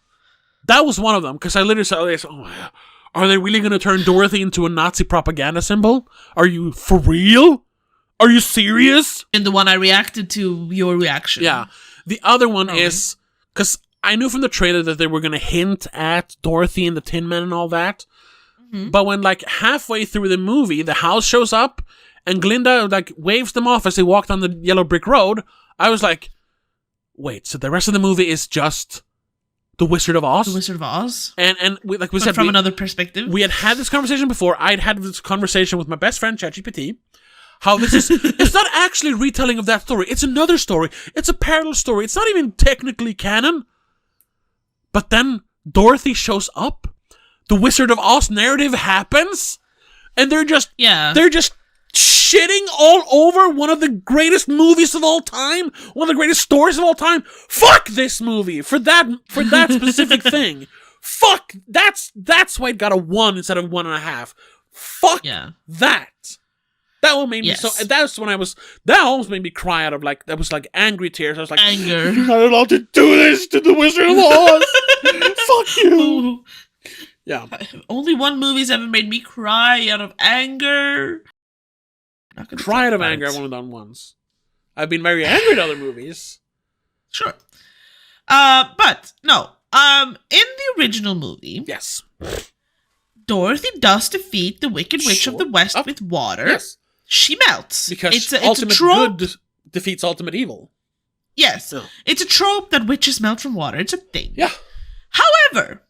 that was one of them because I literally said, "Oh my God, are they really going to turn Dorothy into a Nazi propaganda symbol? Are you for real? Are you serious?" And the one I reacted to your reaction. Yeah. The other one Probably. is because I knew from the trailer that they were going to hint at Dorothy and the Tin Man and all that. Mm-hmm. But when like halfway through the movie, the house shows up and Glinda like waves them off as they walk down the yellow brick road, I was like, wait, so the rest of the movie is just The Wizard of Oz? The Wizard of Oz. And we, like we But said, from another perspective. we had this conversation before. I'd had this conversation with my best friend, ChatGPT. How this is, it's not actually a retelling of that story. It's another story. It's a parallel story. It's not even technically canon. But then Dorothy shows up. The Wizard of Oz narrative happens. And they're just shitting all over one of the greatest movies of all time. One of the greatest stories of all time. Fuck this movie for that specific thing. Fuck, that's why it got a 1 instead of 1.5. Fuck that. That one made me so. That's when that almost made me cry out of like, that was like angry tears. I was like, anger. You're not allowed to do this to the Wizard of Oz. Fuck you. Yeah. Only one movie's ever made me cry out of anger. Cry out of anger, I've only done once. I've been very angry at other movies. Sure. But no. In the original movie, Yes. Dorothy does defeat the Wicked Witch of the West with water. Yes. She melts. Because it's a ultimate trope. good defeats ultimate evil. Yes. No. It's a trope that witches melt from water. It's a thing. Yeah. However,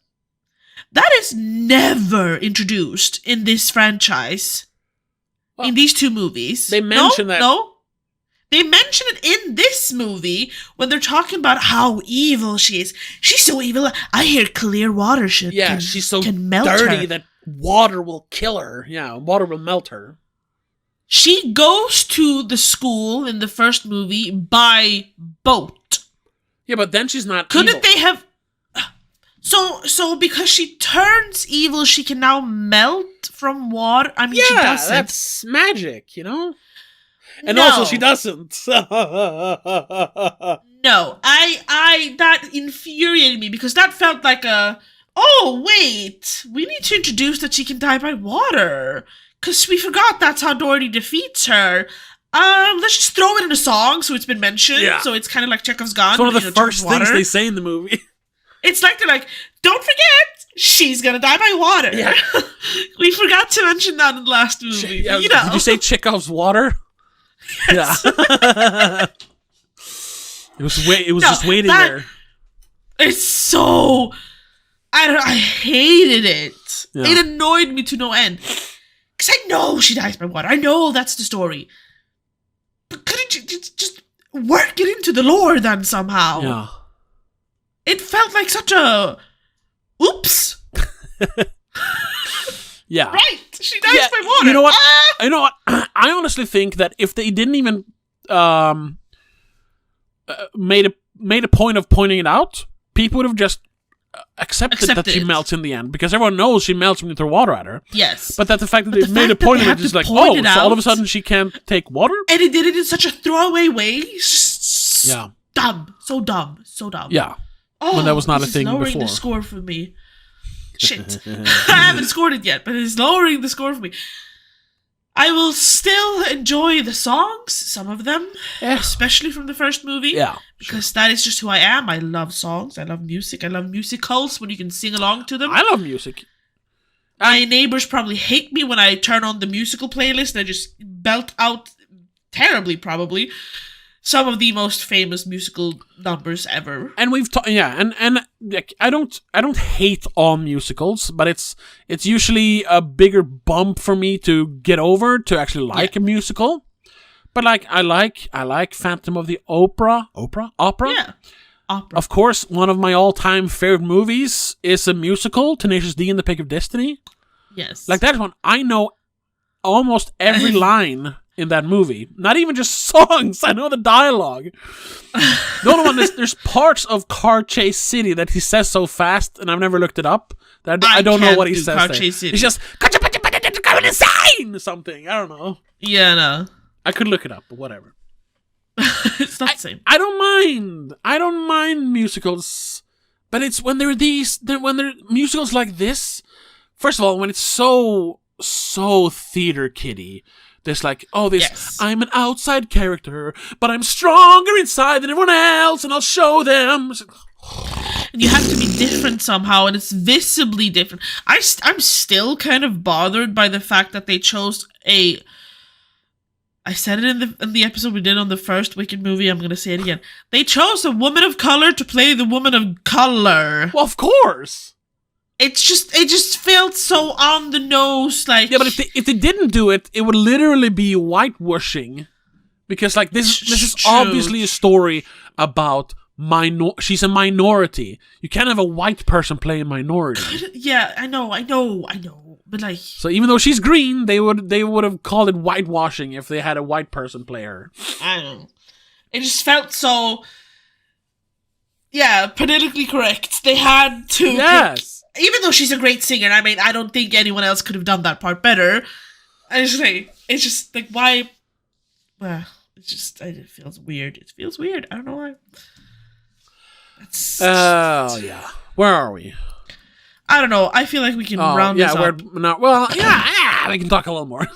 that is never introduced in this franchise. Well, in these two movies. They mention that. No. They mention it in this movie when they're talking about how evil she is. She's so evil. I hear clear water she's so can melt dirty her. that water will kill her. Yeah, water will melt her. She goes to the school in the first movie by boat. Yeah, but then she's not Couldn't evil. they have... So because she turns evil, she can now melt from water? I mean, she doesn't. That's magic, And No. also, she doesn't. No, that infuriated me because that felt like oh, wait, we need to introduce that she can die by water. Because we forgot that's how Dorothy defeats her. Let's just throw it in a song so it's been mentioned. Yeah. So it's kind of like Chekhov's gun. It's one of the first things they say in the movie. It's like they're like, don't forget, she's gonna die by water. Yeah. We forgot to mention that in the last movie. Did you say Chekhov's water? Yes. Yeah. It was just waiting there. It's so... I hated it. Yeah. It annoyed me to no end. Because I know she dies by water. I know that's the story. But couldn't you just work it into the lore then somehow? Yeah. It felt like such a... Oops. Yeah. Right. She dies by water. You know what? Ah! You know what? I honestly think that if they didn't even made a point of pointing it out, people would have just accepted that she melts in the end because everyone knows she melts when you throw water at her. Yes. But that the fact that they made a point of it is like, oh, so all of a sudden she can't take water? And it did it in such a throwaway way. Yeah. Dumb. So dumb. So dumb. Yeah. Oh, when that was not a this thing is lowering before. the score for me. Shit. I haven't scored it yet, but it's lowering the score for me. I will still enjoy the songs, some of them, especially from the first movie. Yeah. Because that is just who I am. I love songs. I love music. I love musicals when you can sing along to them. I love music. My neighbors probably hate me when I turn on the musical playlist and I just belt out terribly, probably, some of the most famous musical numbers ever. And we've and like, I don't hate all musicals, but it's usually a bigger bump for me to get over to actually like a musical. But like I like Phantom of the Opera. Yeah. Opera. Of course, one of my all-time favorite movies is a musical, Tenacious D and the Pick of Destiny. Yes. Like that one, I know almost every line in that movie. Not even just songs, I know the dialogue. The only one is there's parts of Car Chase City that he says so fast, and I've never looked it up. That I don't know what he says Car there. Chase City. He's just going insane or something. I don't know. Yeah, no. I could look it up, but whatever. It's not the same. I don't mind musicals, but it's when they're musicals like this. First of all, when it's so theater kiddie. There's like, I'm an outside character, but I'm stronger inside than everyone else, and I'll show them. And you have to be different somehow, and it's visibly different. I'm still kind of bothered by the fact that they chose I said it in the episode we did on the first Wicked movie. I'm gonna say it again. They chose a woman of color to play the woman of color. Well, of course. It just felt so on the nose, like. Yeah, but if they didn't do it, it would literally be whitewashing, because like this is obviously a story about she's a minority. You can't have a white person play a minority. Yeah, I know, but like. So even though she's green, they would have called it whitewashing if they had a white person play her. I don't know. It just felt so. Yeah, politically correct. They had to. Yes. Even though she's a great singer, I mean, I don't think anyone else could have done that part better. It's just like, why? Well, it feels weird. It feels weird. I don't know why. Yeah. Where are we? I don't know. I feel like we can round this up. We can talk a little more.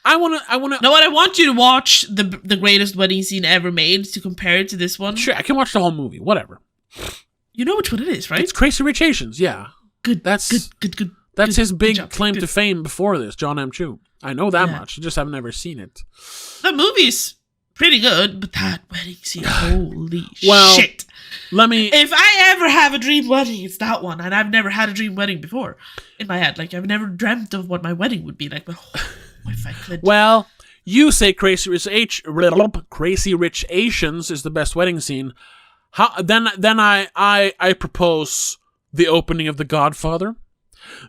I want to. No, what I want you to watch the greatest wedding scene ever made to compare it to this one. Sure, I can watch the whole movie. Whatever. You know which one it is, right? It's Crazy Rich Asians, yeah. Good. That's his big claim to fame before this, John M. Chu. I know that much. I just have never seen it. The movie's pretty good, but that wedding scene, holy shit. If I ever have a dream wedding, it's that one. And I've never had a dream wedding before in my head. Like, I've never dreamt of what my wedding would be like. But if I could. Well, you say Crazy Rich Asians is the best wedding scene. Then I propose the opening of The Godfather,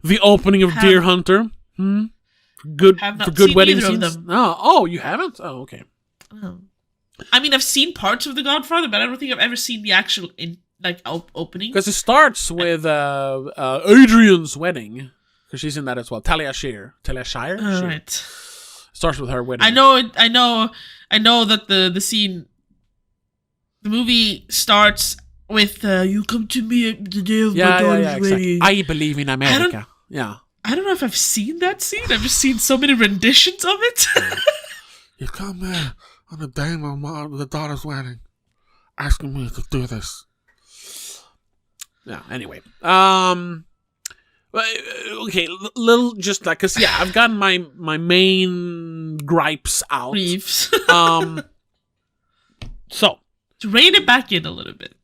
the opening of Deer Hunter. Good for good wedding scenes. Oh, you haven't? Oh, okay. Oh. I mean, I've seen parts of The Godfather, but I don't think I've ever seen the actual opening. Because it starts with Adrian's wedding, because she's in that as well. Talia Shire. Right. Starts with her wedding. I know that the scene. The movie starts with "You come to me the day of my daughter's wedding." Exactly. I believe in America. I don't know if I've seen that scene. I've just seen so many renditions of it. You come there on the day of the daughter's wedding, asking me to do this. Yeah. Anyway, okay, little just like, cause I've gotten my main gripes out. So. To rein it back in a little bit.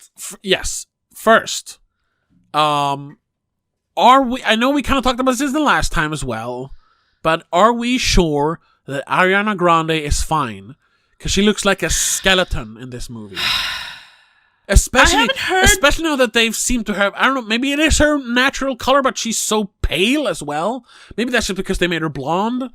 Yes. First, are we? I know we kind of talked about this the last time as well, but are we sure that Ariana Grande is fine? Because she looks like a skeleton in this movie. Especially now that they've seemed to have, I don't know, maybe it is her natural color, but she's so pale as well. Maybe that's just because they made her blonde.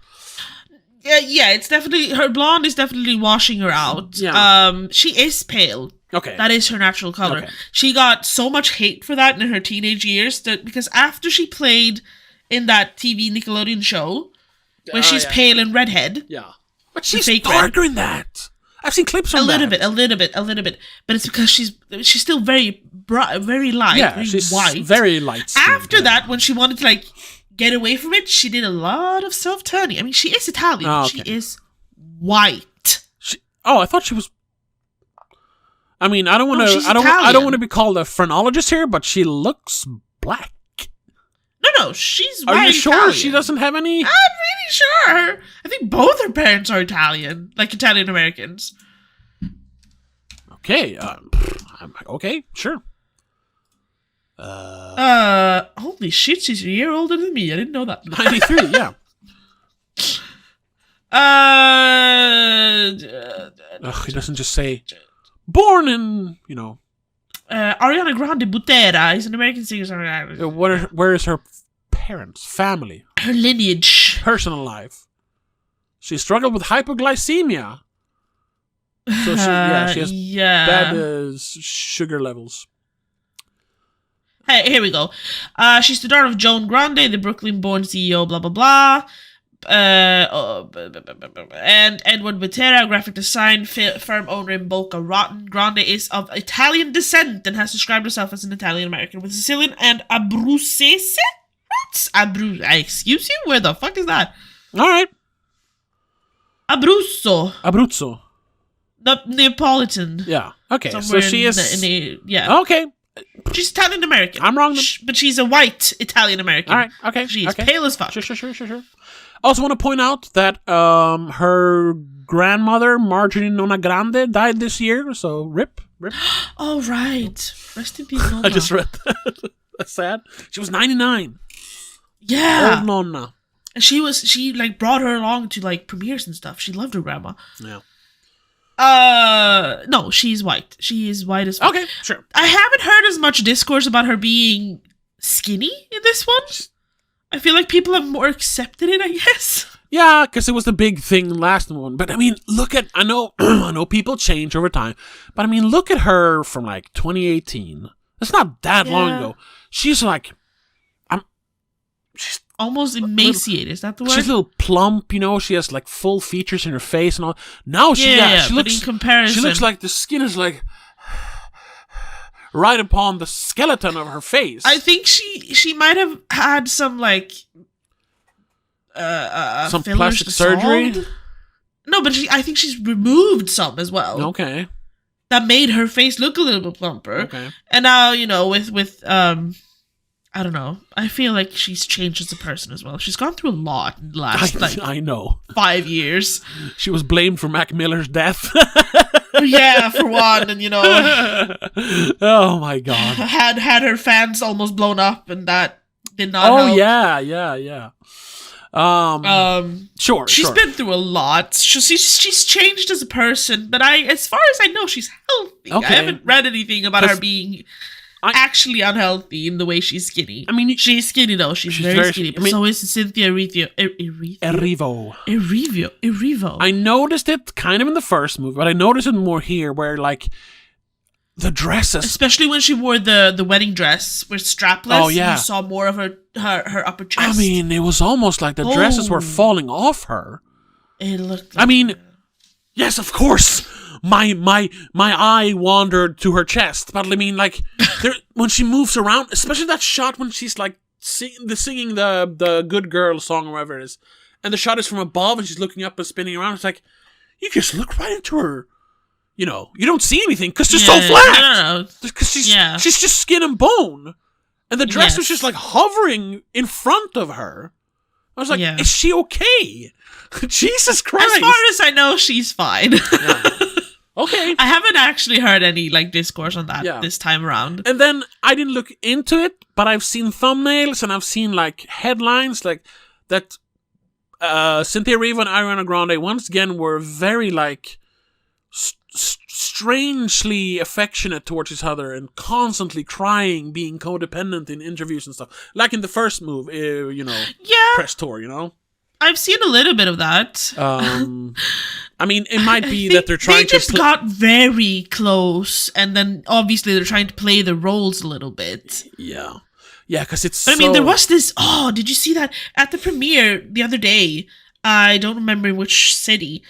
Yeah, it's definitely, her blonde is definitely washing her out. Yeah. She is pale. Okay. That is her natural color. Okay. She got so much hate for that in her teenage years because after she played in that TV Nickelodeon show, where she's pale and redhead. Yeah. But she's darker in that. I've seen clips from a little bit. But it's because she's still very bright, very light, she's white. Very light. After that, when she wanted to get away from it, she did a lot of self-tanning. I mean, she is Italian. Oh, okay. She is white. I thought she was. I mean, I don't want to. I don't want to be called a phrenologist here, but she looks black. No, she's white. Are you sure Italian. she doesn't have any? I'm really sure. I think both her parents are Italian, like Italian Americans. Okay. Okay. Sure. Holy shit, she's a year older than me. I didn't know that. 93. Yeah. He doesn't just say born in, Ariana Grande Butera is an American singer-songwriter. Where is her parents, family, Her lineage. personal life? She struggled with hypoglycemia. So she has bad sugar levels. Hey, here we go. She's the daughter of Joan Grande, the Brooklyn-born CEO, blah, blah, blah. And Edward Butera, graphic design firm owner in Boca Raton. Grande is of Italian descent and has described herself as an Italian American with Sicilian and Abruzzese roots. Excuse you? Where the fuck is that? All right. Abruzzo. The Neapolitan. Yeah. Okay. Somewhere so she is. Okay. She's Italian American. I'm wrong. But she's a white Italian American. All right. Okay. She's pale as fuck. Sure. I also want to point out that her grandmother, Marjorie Nona Grande, died this year. So rip. Oh, right. Rest in peace, Nonna. I just read that. That's sad. She was 99. Yeah. Old Nonna. And she brought her along to like premieres and stuff. She loved her grandma. Yeah. No, she's white. She is white as fuck. Okay, sure. I haven't heard as much discourse about her being skinny in this one. I feel like people have more accepted it, I guess. Yeah, because it was the big thing last one. But I mean, I know I know people change over time. But I mean, look at her from like 2018. It's not that long ago. She's like, she's almost emaciated. Is that the word? She's a little plump, She has like full features in her face and all. Now she looks. In comparison, she looks like the skin is like right upon the skeleton of her face. I think she might have had some like some plastic surgery. No, but I think she's removed some as well. Okay. That made her face look a little bit plumper. Okay. And now, with I don't know. I feel like she's changed as a person as well. She's gone through a lot in the last I know 5 years. She was blamed for Mac Miller's death. Yeah, for one, and oh my god, had her fans almost blown up, and that did not. Oh help. yeah. Sure. She's been through a lot. She's changed as a person, but as far as I know, she's healthy. Okay. I haven't read anything about her being actually unhealthy in the way she's skinny. I mean, she's skinny though. She's very skinny. But so is Cynthia Erivo. I noticed it kind of in the first movie, but I noticed it more here, where like the dresses, especially when she wore the wedding dress, were strapless. Oh yeah, you saw more of her upper chest. I mean, it was almost like the dresses were falling off her. It looked. I mean, yes, of course. My eye wandered to her chest, but I mean, like, when she moves around, especially that shot when she's like singing the Good Girl song or whatever it is, and the shot is from above and she's looking up and spinning around. It's like you just look right into her. You don't see anything because she's so flat. No. Because she's just skin and bone, and the dress was just like hovering in front of her. I was like, is she okay? Jesus Christ! As far as I know, she's fine. Yeah. Okay. I haven't actually heard any like discourse on that this time around. And then I didn't look into it, but I've seen thumbnails and I've seen like headlines like that Cynthia Erivo and Ariana Grande once again were very like strangely affectionate towards each other and constantly crying, being codependent in interviews and stuff. Like in the first move, press tour, I've seen a little bit of that. I mean, it might be that they're trying to... They just got very close, and then obviously they're trying to play the roles a little bit. Yeah. Yeah, because it's But I mean, there was this... Oh, did you see that? At the premiere the other day, I don't remember in which city,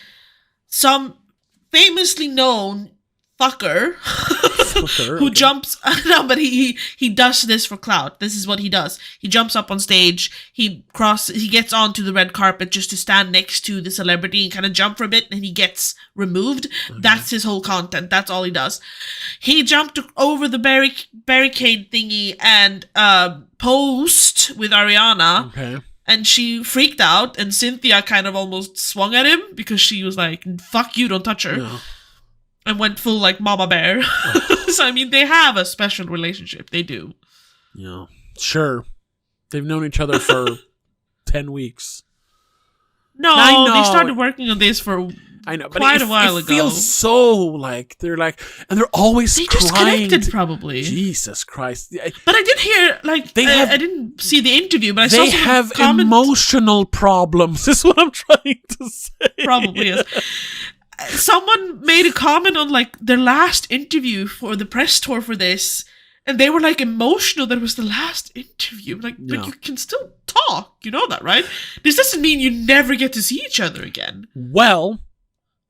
some famously known fucker who jumps. No, but he does this for clout. This is what he does. He jumps up on stage. He gets onto the red carpet just to stand next to the celebrity and kind of jump for a bit, and he gets removed. Okay. That's his whole content. That's all he does. He jumped over the barricade thingy and posed with Ariana. Okay. And she freaked out, and Cynthia kind of almost swung at him because she was like, "Fuck you, don't touch her." Yeah. And went full like mama bear. So, I mean, they have a special relationship. They do. Yeah. Sure. They've known each other for 10 weeks. No, they started working on this for quite a while ago. It feels so like they're like, and they're always they crying. Just connected, probably. Jesus Christ! But I did hear I didn't see the interview, but I saw they have emotional problems. Is what I'm trying to say. Probably is. Someone made a comment on like their last interview for the press tour for this, and they were like emotional that it was the last interview. Like, but you can still talk. You know that, right? This doesn't mean you never get to see each other again. Well,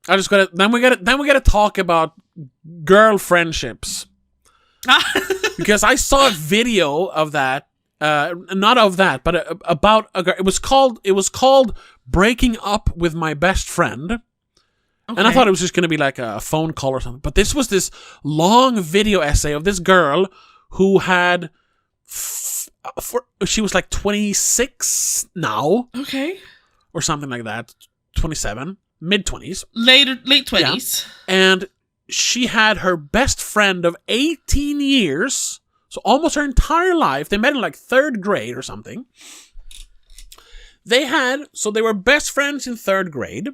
I just gotta then we gotta talk about girl friendships. Because I saw a video of that, not of that, but about a girl. It was called Breaking Up with My Best Friend. Okay. And I thought it was just going to be like a phone call or something. But this was this long video essay of this girl who had, she was like 26 now. Okay. Or something like that. 27. Mid-20s. Late 20s. Yeah. And she had her best friend of 18 years. So almost her entire life. They met in like 3rd grade or something. They were best friends in 3rd grade.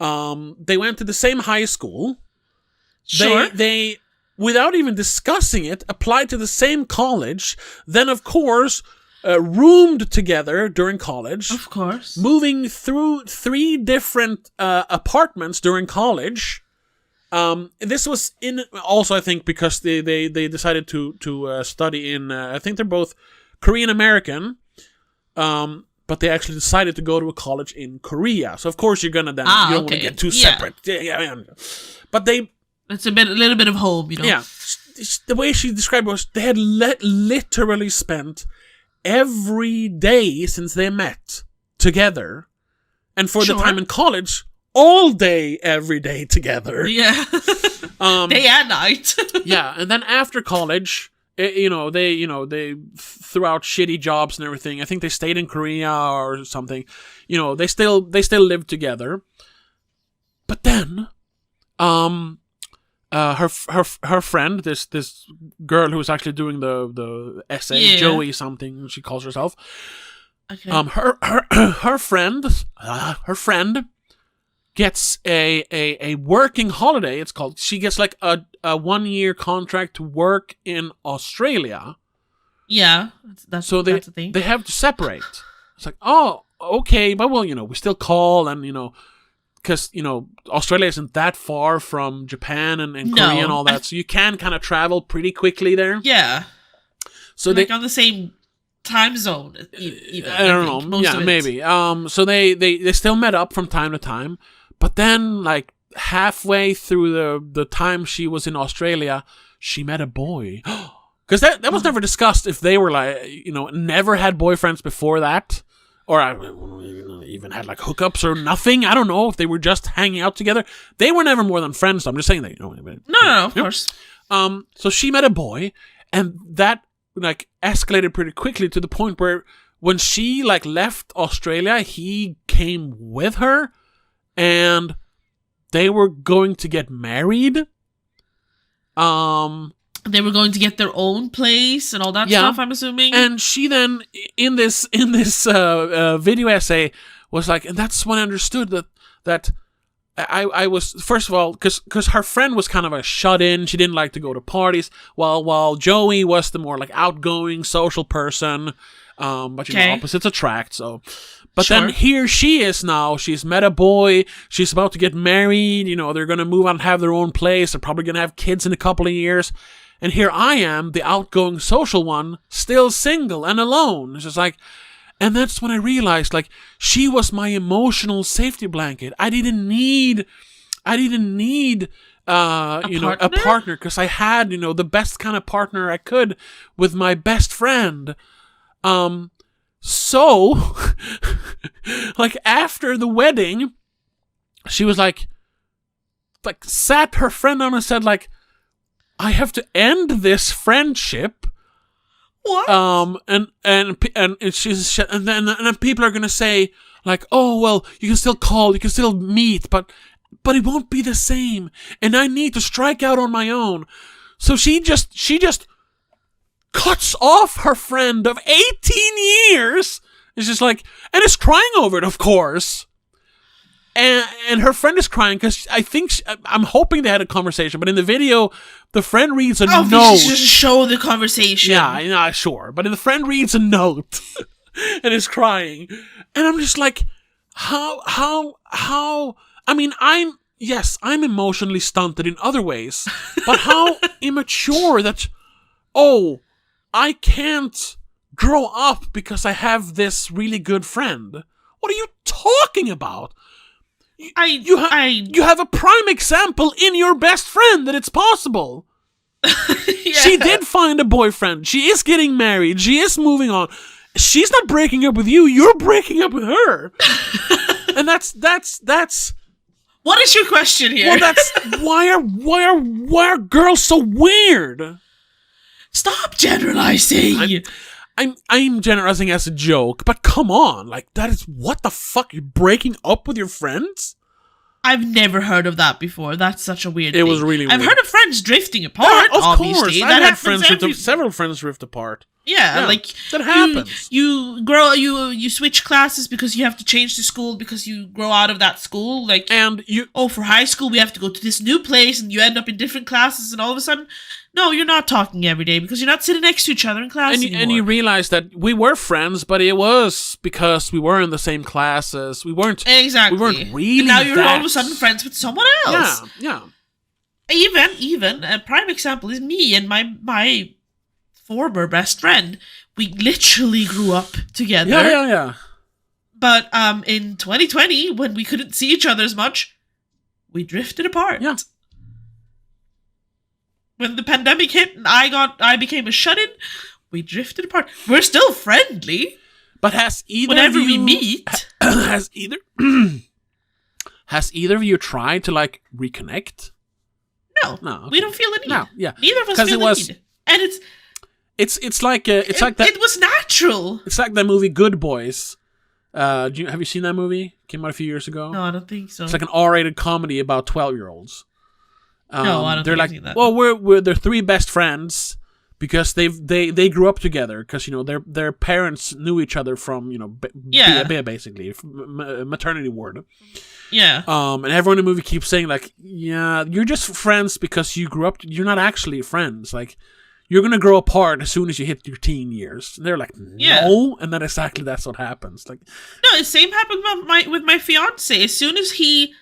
They went to the same high school. Sure. They without even discussing it, applied to the same college. Then, of course, roomed together during college. Of course. Moving through 3 different apartments during college. This was also, I think, because they decided to study in. I think they're both Korean American. But they actually decided to go to a college in Korea. So, of course, you're going to then... you don't want to get too separate. Yeah. But they... It's a little bit of home, you know? Yeah. The way she described it was they had literally spent every day since they met together. And for the time in college, all day, every day together. Yeah. Day and night. Yeah. And then after college... They threw out shitty jobs and everything. I think they stayed in Korea or something. They still lived together. But then, her friend, this girl who was actually doing the essay, Joey something she calls herself. Okay. Her friend gets a working holiday. It's called. She gets like a 1-year contract to work in Australia. Yeah, that's the thing. They have to separate. It's like, oh, okay, but well, we still call and because Australia isn't that far from Japan and Korea and all that, so you can kind of travel pretty quickly there. Yeah. So like on the same time zone. Even, I don't know. Yeah, maybe. So they still met up from time to time. But then, like, halfway through the time she was in Australia, she met a boy. Because that was never discussed if they were, like, never had boyfriends before that. Or even had, like, hookups or nothing. I don't know if they were just hanging out together. They were never more than friends, so I'm just saying that, No, of course. So she met a boy, and that, like, escalated pretty quickly to the point where when she, like, left Australia, he came with her. And they were going to get married. They were going to get their own place and all that stuff, I'm assuming. And she then, in this video essay, was like, and that's when I understood that I was, first of all, because her friend was kind of a shut-in. She didn't like to go to parties, while Joey was the more like outgoing social person. But opposites attract, so... But then here she is now. She's met a boy. She's about to get married. They're going to move on and have their own place. They're probably going to have kids in a couple of years. And here I am, the outgoing social one, still single and alone. It's just like... And that's when I realized, like, she was my emotional safety blanket. I didn't need a partner, because I had, the best kind of partner I could with my best friend. So, like, after the wedding, she was like, sat her friend down and said, like, I have to end this friendship. What? And then people are gonna say, like, oh, well, you can still call, you can still meet, but it won't be the same, and I need to strike out on my own. So she just cuts off her friend of 18 years. It's just like, and is crying over it, of course. And her friend is crying because I'm hoping they had a conversation, but in the video, the friend reads a note. Just show the conversation. Yeah, sure. But the friend reads a note and is crying. And I'm just like, how, I mean, I'm emotionally stunted in other ways, but how immature that, I can't grow up because I have this really good friend. What are you talking about? You have a prime example in your best friend that it's possible. Yeah. She did find a boyfriend. She is getting married. She is moving on. She's not breaking up with you. You're breaking up with her. And that's. What is your question here? Well, that's why are girls so weird? Stop generalizing. I'm generalizing as a joke, but come on, like, that is, what the fuck? You're breaking up with your friends? I've never heard of that before. That's such a weird thing. It was really weird. I've heard of friends drifting apart, yeah, of obviously. course. I've had several friends drift apart. Yeah, like, that happens. You grow, you switch classes because you have to change the school because you grow out of that school. Like, and for high school we have to go to this new place, and you end up in different classes, and all of a sudden, no, you're not talking every day because you're not sitting next to each other in class anymore. And you realize that we were friends, but it was because we were in the same classes. We weren't exactly. We weren't really. And now you're all of a sudden friends with someone else. Yeah. Even a prime example is me and my former best friend. We literally grew up together. Yeah. But in 2020, when we couldn't see each other as much, we drifted apart. Yeah. When the pandemic hit and I became a shut-in, we drifted apart. We're still friendly. But whenever we meet, has either of you tried to, like, reconnect? No. Okay. We don't feel the need. No, yeah. Neither of us feel the need. And it's like that. It was natural. It's like that movie Good Boys. Have you seen that movie? Came out a few years ago. No, I don't think so. It's like an R-rated comedy about 12-year-olds. No, I don't think I've seen that. Well, they're three best friends because they grew up together because their parents knew each other from basically maternity ward. Yeah. And everyone in the movie keeps saying, like, yeah, you're just friends because you grew up. You're not actually friends. Like, you're gonna grow apart as soon as you hit your teen years. And they're like, no, and then that's what happens. Like, no, the same happened with my fiance. As soon as he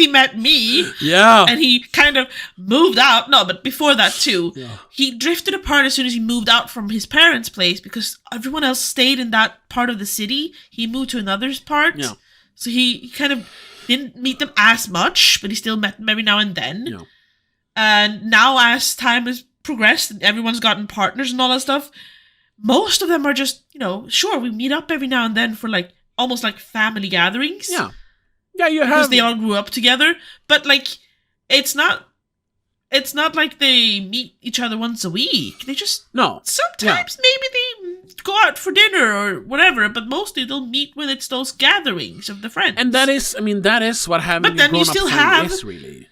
met me, and he kind of moved out. No, but before that too, he drifted apart as soon as he moved out from his parents' place because everyone else stayed in that part of the city. He moved to another part, so he kind of didn't meet them as much, but he still met them every now and then. Yeah. And now, as time has progressed and everyone's gotten partners and all that stuff, most of them are just, sure, we meet up every now and then for, like, almost like family gatherings. Yeah, you have, because they all grew up together, but, like, it's not like they meet each other once a week. They just sometimes maybe they go out for dinner or whatever, but mostly they'll meet when it's those gatherings of the friends. And that is what having a grown-up friend is, really.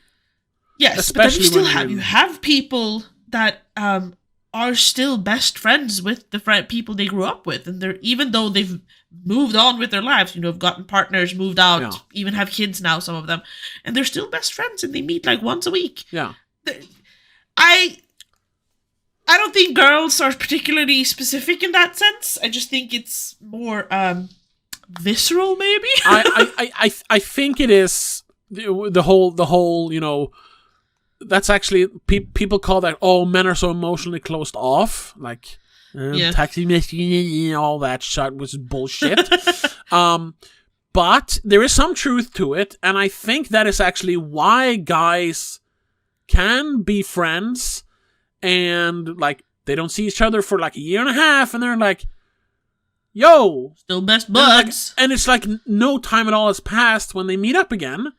Yes, especially but then you have people that are still best friends with the people they grew up with, and even though they've moved on with their lives, have gotten partners, moved out, even have kids now, some of them, and they're still best friends, and they meet like once a week. Yeah, I don't think girls are particularly specific in that sense. I just think it's more visceral, maybe. I think it is the whole. That's actually people call that. Oh, men are so emotionally closed off. Like, toxic masculinity and all that shit was bullshit. But there is some truth to it, and I think that is actually why guys can be friends and, like, they don't see each other for like a year and a half, and they're like, yo, still best buds. And it's like no time at all has passed when they meet up again,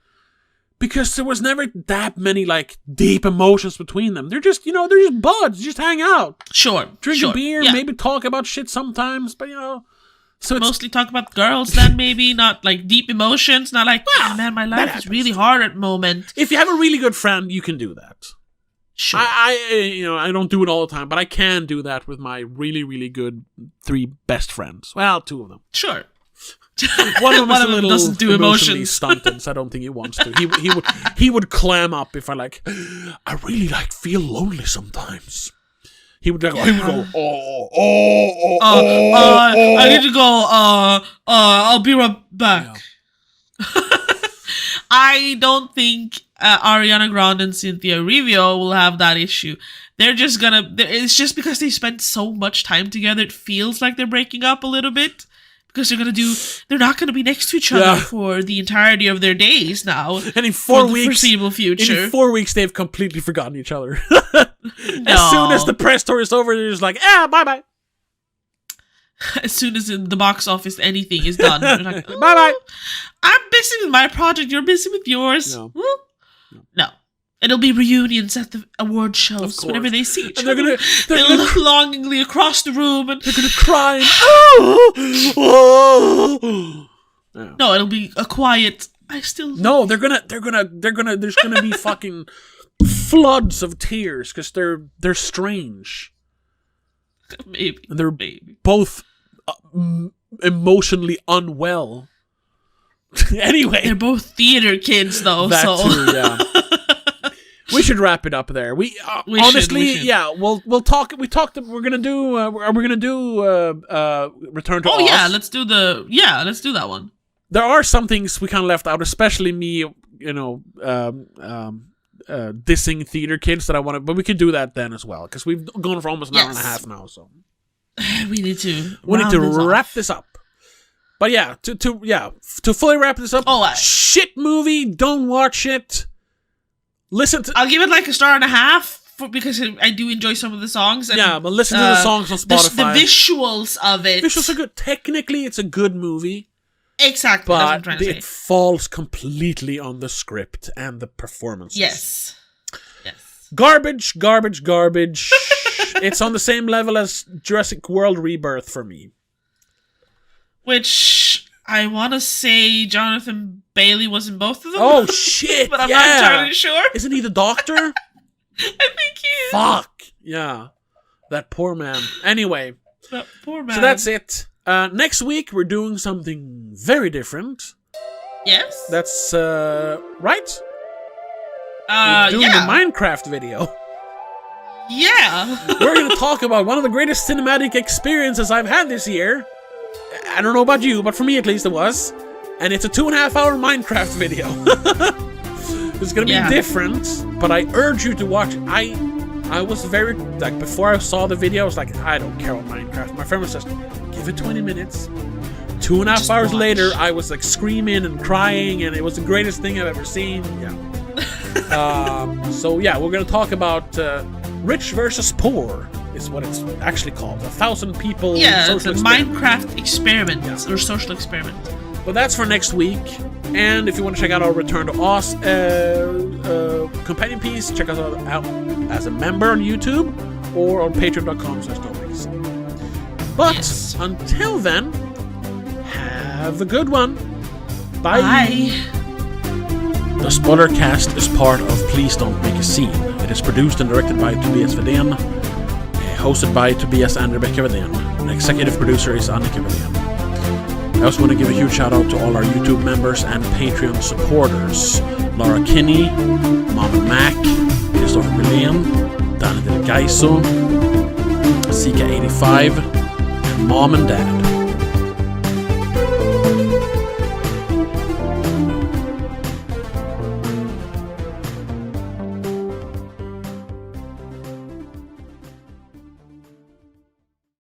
because there was never that many like deep emotions between them. They're just, they're just buds, just hang out. Sure. Drink a beer, maybe talk about shit sometimes, but so it's mostly talk about girls then, maybe, not like deep emotions, not like, man, my life is really hard at the moment. If you have a really good friend, you can do that. Sure. I don't do it all the time, but I can do that with my really, really good 3 best friends. Well, 2 of them. Sure. One of them doesn't do emotionally emotions. stunted, so I don't think he wants to. He would clam up if I really feel lonely sometimes. He would go, I need to go, I'll be right back. Yeah. I don't think Ariana Grande and Cynthia Erivo will have that issue. They're just it's just because they spent so much time together, it feels like they're breaking up a little bit. Because they're not going to be next to each other for the entirety of their days now. And in 4 weeks, foreseeable future. In 4 weeks, they've completely forgotten each other. As soon as the press tour is over, they're just like, bye-bye. As soon as in the box office anything is done, they're like, bye-bye. I'm busy with my project, you're busy with yours. No. It'll be reunions at the award shows whenever they see each other. They'll look longingly across the room and they're gonna cry. No, it'll be a quiet. No, they're gonna. There's gonna be fucking floods of tears because they're strange. Maybe. And they're both emotionally unwell. Anyway, they're both theater kids, though. That so. Too, yeah. We should wrap it up there. We honestly, should. Yeah. We'll talk. We're gonna do. Are we gonna do Return to Oz? Oh yeah, let's do that one. There are some things we kind of left out, especially me. Dissing theater kids that I want to, but we could do that then as well because we've gone for almost an hour and a half now. So we need to wrap this up. But yeah, to fully wrap this up. Shit movie. Don't watch it. Listen to. I'll give it like a 1.5 because I do enjoy some of the songs. And, but listen to the songs on Spotify. The visuals of it. Visuals are good. Technically, it's a good movie. Exactly. But that's what I'm trying to say. It falls completely on the script and the performances. Yes. Garbage. It's on the same level as Jurassic World Rebirth for me. Which I want to say Jonathan Bailey was in both of them. Oh, shit. But I'm not entirely sure. Isn't he the doctor? I think he is. Fuck. Yeah. That poor man. Anyway. That poor man. So that's it. Next week, we're doing something very different. Yes. That's, right? We're doing a Minecraft video. Yeah. We're going to talk about one of the greatest cinematic experiences I've had this year. I don't know about you, but for me at least it was. And it's a 2.5-hour Minecraft video. It's going to be different, but I urge you to watch it. I was very, before I saw the video, I was like, I don't care about Minecraft. My friend was just, give it 20 minutes. 2.5 hours later, I was screaming and crying, and it was the greatest thing I've ever seen. Yeah. We're going to talk about Rich versus Poor, is what it's actually called. 1,000 people. Yeah, it's a Minecraft experiment, or social experiment. But that's for next week. And if you want to check out our Return to Oz companion piece, check us out as a member on YouTube or on patreon.com/DominicC. But until then, have a good one. Bye. The spoilerCast is part of Please Don't Make a Scene. It is produced and directed by Tobias Vedén, hosted by Tobias and Rebecca Vedén. The executive producer is Annika Vedén. I also want to give a huge shout out to all our YouTube members and Patreon supporters. Laura Kinney, Mom and Mac, Christopher Brillian, Danny Del Gaiso, Sika85, and Mom and Dad.